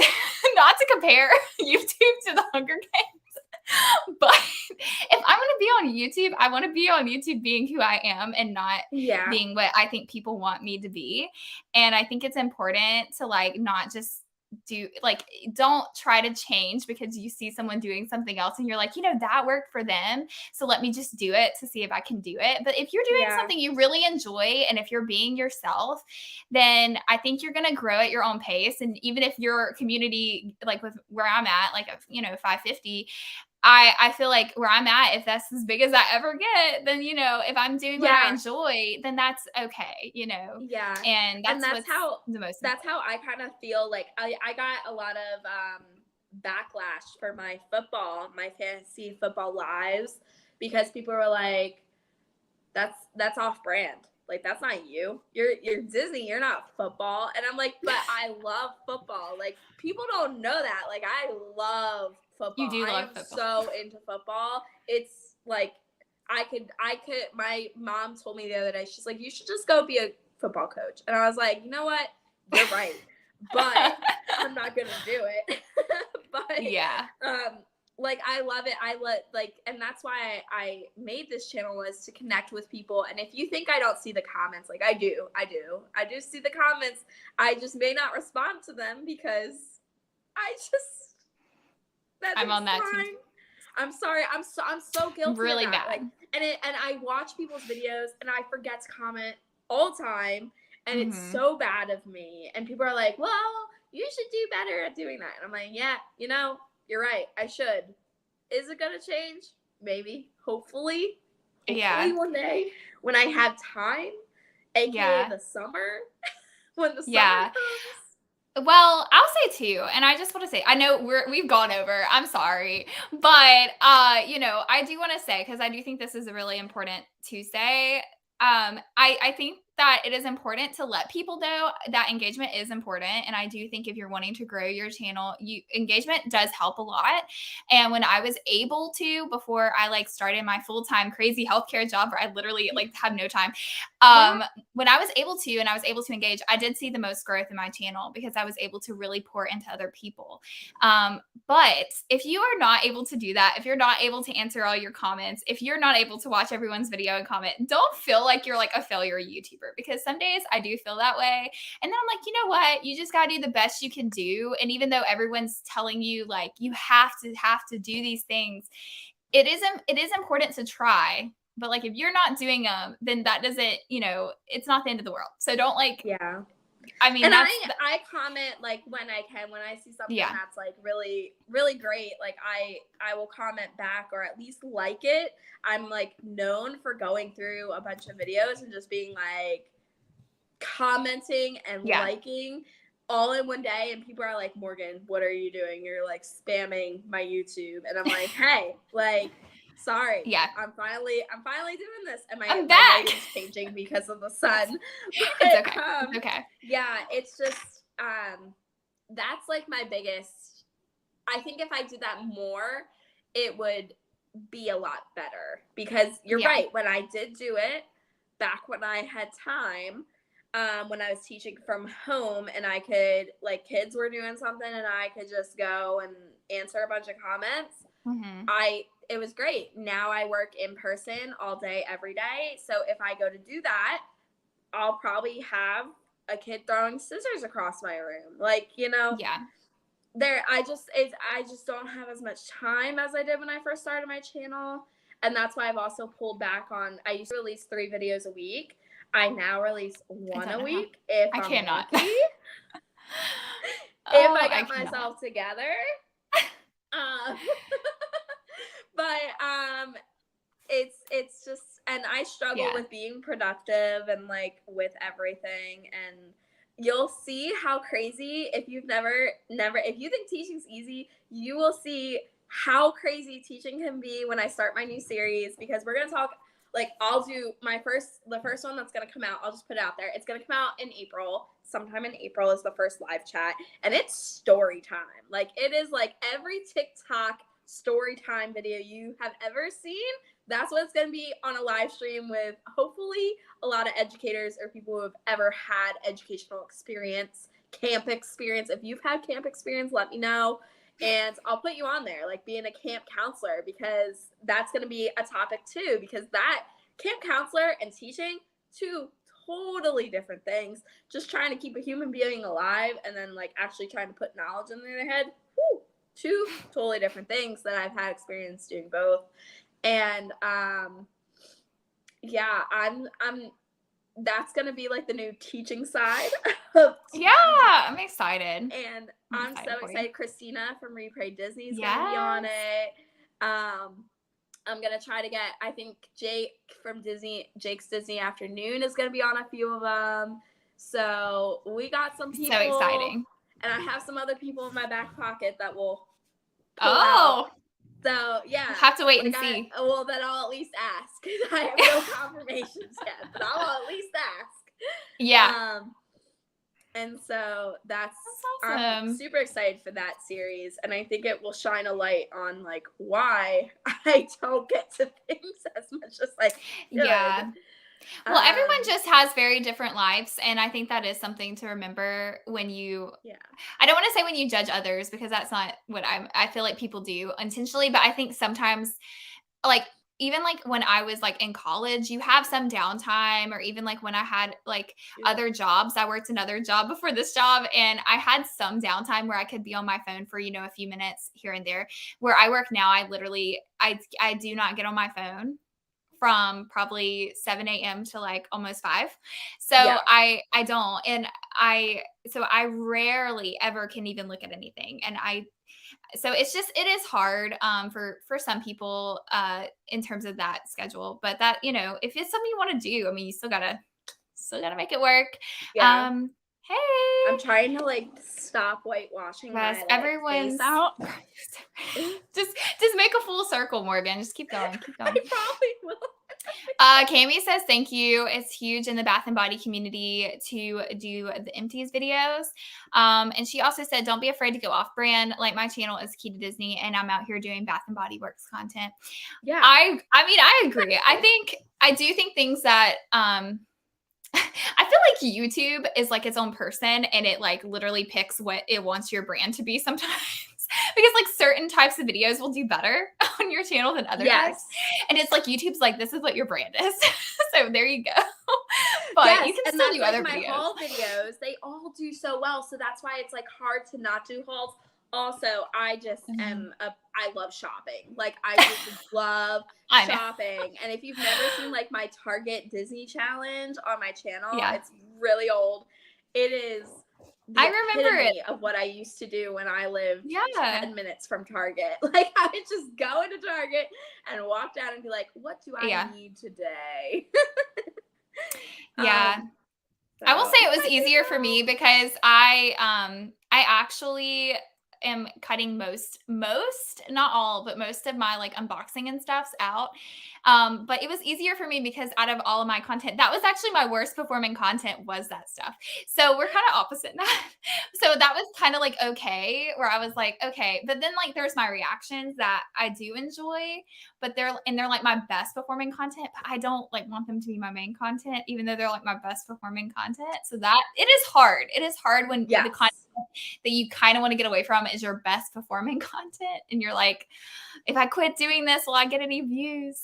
not to compare YouTube to the Hunger Games, but if I'm going to be on YouTube, I want to be on YouTube being who I am and not Yeah. being what I think people want me to be. And I think it's important to like not just don't try to change because you see someone doing something else and you're like, that worked for them, so let me just do it to see if I can do it. But if you're doing Yeah. something you really enjoy and if you're being yourself, then I think you're going to grow at your own pace. And even if your community, like with where I'm at, like 550, I feel like where I'm at, if that's as big as I ever get, then if I'm doing what I Yeah. enjoy, then that's okay, Yeah. and And that's what's the most that's important. how I kind of feel like I got a lot of backlash for my fantasy football lives because people were like, that's off brand. Like that's not you. You're Disney, you're not football. And I'm like, but I love football. Like people don't know that. Like I love You football. do I love am football. so into football. It's like I could my mom told me the other day, she's like, you should just go be a football coach. And I was like, you know what? You're right. But I'm not gonna do it. But Yeah. like I love it. And that's why I made this channel, was to connect with people. And if you think I don't see the comments, like I do see the comments. I just may not respond to them because I just that I'm is on that too. fine. I'm sorry. I'm so guilty of Really that. bad. Like and I watch people's videos and I forget to comment all the time. And it's Mhm. so bad of me. And people are like, well, you should do better at doing that. And I'm like, yeah, you're right. I should. Is it gonna change? Maybe. Hopefully. Hopefully Yeah. one day when I have time, aka Yeah. the summer, when the summer Yeah. comes. Well, I'll say too, and I just want to say, I know we've gone over. I'm sorry, but I do want to say, because I do think this is a really important Tuesday. I think that it is important to let people know that engagement is important, and I do think if you're wanting to grow your channel, engagement does help a lot. And when I was able to, before I like started my full-time crazy healthcare job where I literally like have no time, Yeah. when I was able to and I was able to engage, I did see the most growth in my channel because I was able to really pour into other people. But if you are not able to do that, if you're not able to answer all your comments, if you're not able to watch everyone's video and comment, don't feel like you're like a failure YouTuber, because some days I do feel that way. And then I'm like, you know what? You just got to do the best you can do. And even though everyone's telling you like you have to do these things, it is important to try. But like if you're not doing them, then that doesn't, it's not the end of the world. So don't like, Yeah. I mean, And that's I comment like when I can, when I see something yeah. that's like really really great, like I will comment back or at least like it. I'm like known for going through a bunch of videos and just being like commenting and Yeah. liking all in one day, and people are like, Morgan, what are you doing? You're like spamming my YouTube. And I'm like, hey, like sorry. Yeah. I'm finally doing this, and I'm my back. lighting's changing because of the sun. But, It's okay. It's okay. yeah, it's just that's like my biggest. I think if I did that more, it would be a lot better, because you're Yeah. right. When I did do it back when I had time, when I was teaching from home, and I could, like, kids were doing something and I could just go and answer a bunch of comments. Mhm. It was great. Now I work in person all day, every day. So if I go to do that, I'll probably have a kid throwing scissors across my room. Like, Yeah. I just don't have as much time as I did when I first started my channel. And that's why I've also pulled back on. I used to release 3 videos a week. I now release I one don't a know how. week if I I'm cannot. lucky. If Oh, I I got cannot. myself together. Um, but it's just, and I struggle Yeah. with being productive and like with everything, and you'll see how crazy, if you've never if you think teaching's easy, you will see how crazy teaching can be when I start my new series, because we're going to talk, like, I'll do the first one that's going to come out. I'll just put it out there. It's going to come out in April. Sometime in April is the first live chat, and it's story time. Like, it is like every TikTok story time video you have ever seen. That's what it's going to be on a live stream, with hopefully a lot of educators or people who have ever had educational experience, camp experience. If you've had camp experience, let me know. And I'll put you on there, like being a camp counselor, because that's going to be a topic too, because that camp counselor and teaching, two totally different things. Just trying to keep a human being alive and then like actually trying to put knowledge in their head. Whew, two totally different things that I've had experience doing both. And yeah, I'm that's gonna be like the new teaching side of Yeah, teaching. I'm excited. And I'm I'm excited so for you. excited. Christina from Repray Disney is gonna be on Yes. it. I'm gonna try to get, I think Jake from Jake's Disney Afternoon is gonna be on a few of them. So we got some So people, exciting. and I have some other people in my back pocket that will pull out. Oh, So yeah, we'll have to wait and like see. well, then I'll at least ask, because I have no confirmations yet, but I'll at least Yeah. ask. And so That's I'm awesome. super excited for that series, and I think it will shine a light on like why I don't get to things as much as I should. Yeah. Well, everyone just has very different lives, and I think that is something to remember when you Yeah. I don't wanna say when you judge others, because that's not what I feel like people do intentionally, but I think sometimes, like, even, like, when I was, like, in college, you have some downtime, or even, like, when I had, like, Yeah. other jobs. I worked another job before this job, and I had some downtime where I could be on my phone for, a few minutes here and there. Where I work now, I literally I do not get on my phone from probably 7 a.m. to, like, almost 5. So, Yeah. I don't, and I rarely ever can even look at anything, and so it is hard, for some people, in terms of that schedule, but that, if it's something you wanna do, I mean, you still gotta make it work. Yeah. Hey, I'm trying to like stop whitewashing guys, my like face everyone's out. just make a full circle, Morgan, just keep going, keep I going. probably will. Cami says thank you. It's huge in the Bath and Body community to do the empties videos. And she also said, don't be afraid to go off brand. Like, my channel is Key to Disney, and I'm out here doing Bath and Body Works content. Yeah. I mean, I agree. I do think things that I feel like YouTube is like its own person, and it like literally picks what it wants your brand to be sometimes. Because like certain types of videos will do better on your channel than other types. Yes. And it's like YouTube's like, this is what your brand is. So there you go. But Yes, you can and still that's do like other my videos. haul videos. They all do so well, so that's why it's like hard to not do hauls. Also, I just I love shopping. Like, I just love I know. shopping. And if you've never seen like my Target Disney challenge on my channel, Yeah. it's really old. It is the I remember epitome it. of what I used to do when I lived Yeah. 10 minutes from Target. Like, I would just go into Target and walk down and be like, what do I Yeah. need today? Yeah. I will So say I'm it was excited easier for though. me because I actually am cutting most, not all, but most of my like unboxing and stuffs out. But it was easier for me because out of all of my content, that was actually my worst performing content, was that stuff. So we're kind of opposite in that. So that was kind of like okay, where I was like, okay. But then like there's my reactions that I do enjoy, but they're like my best performing content, but I don't like want them to be my main content, even though they're like my best performing content. So that it is hard. It is hard when the content Yes. that you kind of want to get away from is your best performing content. And you're like, if I quit doing this, will I get any views?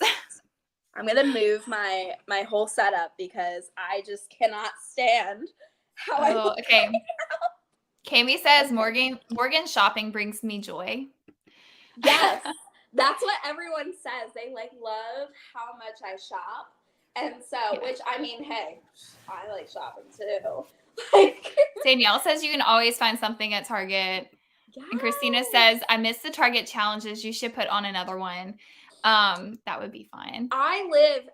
I'm gonna move my whole setup because I just cannot stand how I look. Okay. Cami says Morgan shopping brings me joy. Yes. That's what everyone says. They like love how much I shop. And so, Yeah. which I mean, hey, I like shopping too. Like Danielle says you can always find something at Target. yes. And Christina says, I miss the Target challenges. You should put on another one. That would be fun.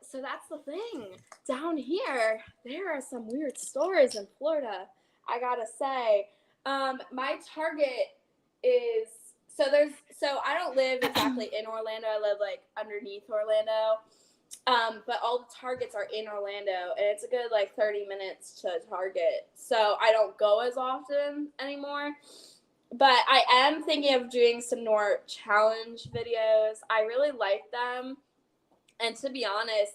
So that's the thing. Down here, there are some weird stores in Florida, I gotta say. My Target is so I don't live exactly in Orlando. I live like underneath Orlando. But all the Targets are in Orlando, and it's a good like 30 minutes to Target. So I don't go as often anymore. But I am thinking of doing some more challenge videos. I really like them. And to be honest,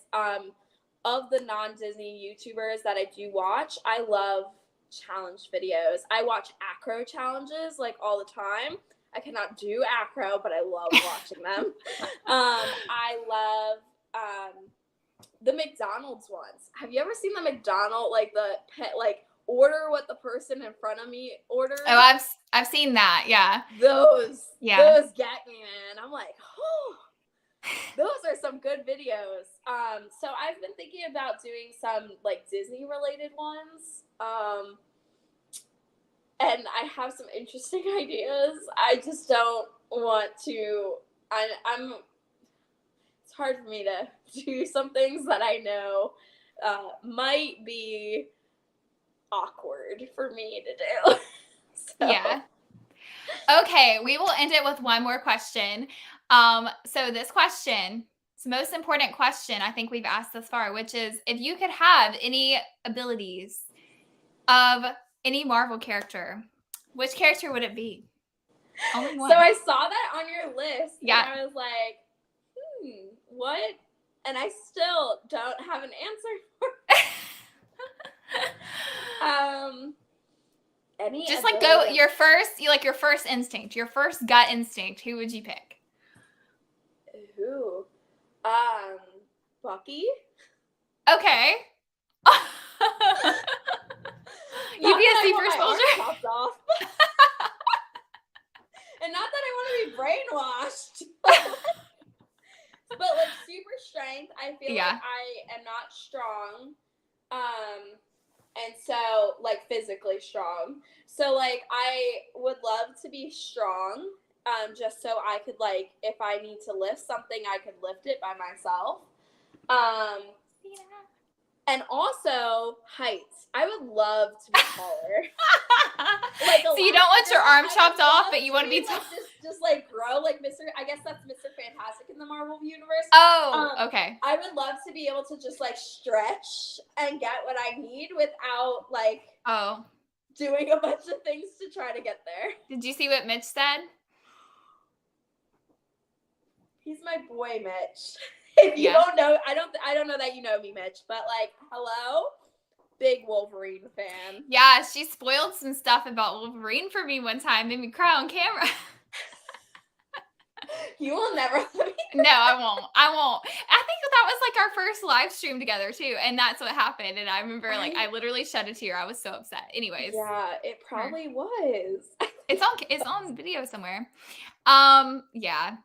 of the non-Disney YouTubers that I do watch, I love challenge videos. I watch acro challenges like all the time. I cannot do acro, but I love watching them. I love the McDonald's ones. Have you ever seen the McDonald's, like the pet, like order what the person in front of me orders? Oh, I've seen that. Yeah. Those get me, man. I'm like, oh, those are some good videos. So I've been thinking about doing some like Disney related ones. And I have some interesting ideas. I just don't want to. I'm. It's hard for me to do some things that I know might be awkward for me to do. So. Yeah. Okay, we will end it with one more question. So this question, it's the most important question I think we've asked thus far, which is if you could have any abilities of any Marvel character, which character would it be? Only one. So I saw that on your list, yeah. And I was like, what? And I still don't have an answer for it. Any just like go your first instinct, your first gut instinct. Who would you pick? Who? Bucky. Okay. You'd be a super soldier. Off. And not that I want to be brainwashed. But like super strength, I feel like I am not strong. And so like physically strong. So like I would love to be strong. Just so I could like if I need to lift something, I could lift it by myself. And also heights. I would love to be taller. Like so you don't want your arm chopped off, but you want to be like, just like grow like Mr. I guess that's Mr. Fantastic in the Marvel universe. Oh, okay. I would love to be able to just like stretch and get what I need without like doing a bunch of things to try to get there. Did you see what Mitch said? He's my boy, Mitch. If you don't know, I don't know that you know me, Mitch, but like, hello, big Wolverine fan. Yeah, she spoiled some stuff about Wolverine for me one time, made me cry on camera. You will never let me. No, I won't. I think that was like our first live stream together too, and that's what happened. And I remember like I literally shed a tear. I was so upset. Anyways. Yeah, it probably was. It's on video somewhere. Yeah.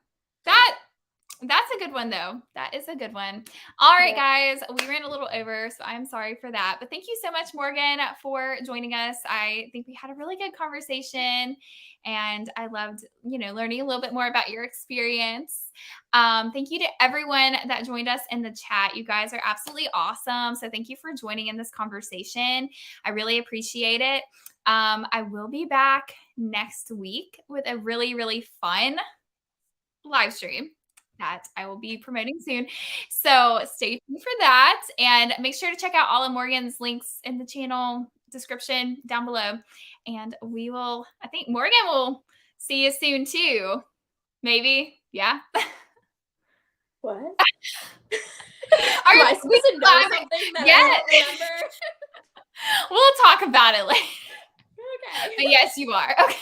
That's a good one, though. That is a good one. All right, guys. We ran a little over, so I'm sorry for that. But thank you so much, Morgan, for joining us. I think we had a really good conversation, and I loved, learning a little bit more about your experience. Thank you to everyone that joined us in the chat. You guys are absolutely awesome. So thank you for joining in this conversation. I really appreciate it. I will be back next week with a really, really fun live stream that I will be promoting soon. So stay tuned for that and make sure to check out all of Morgan's links in the channel description down below. And I think Morgan will see you soon too. Maybe. Yeah. What? Are Am I supposed to know something that I don't remember? We'll talk about it later. Okay. But yes, you are. Okay.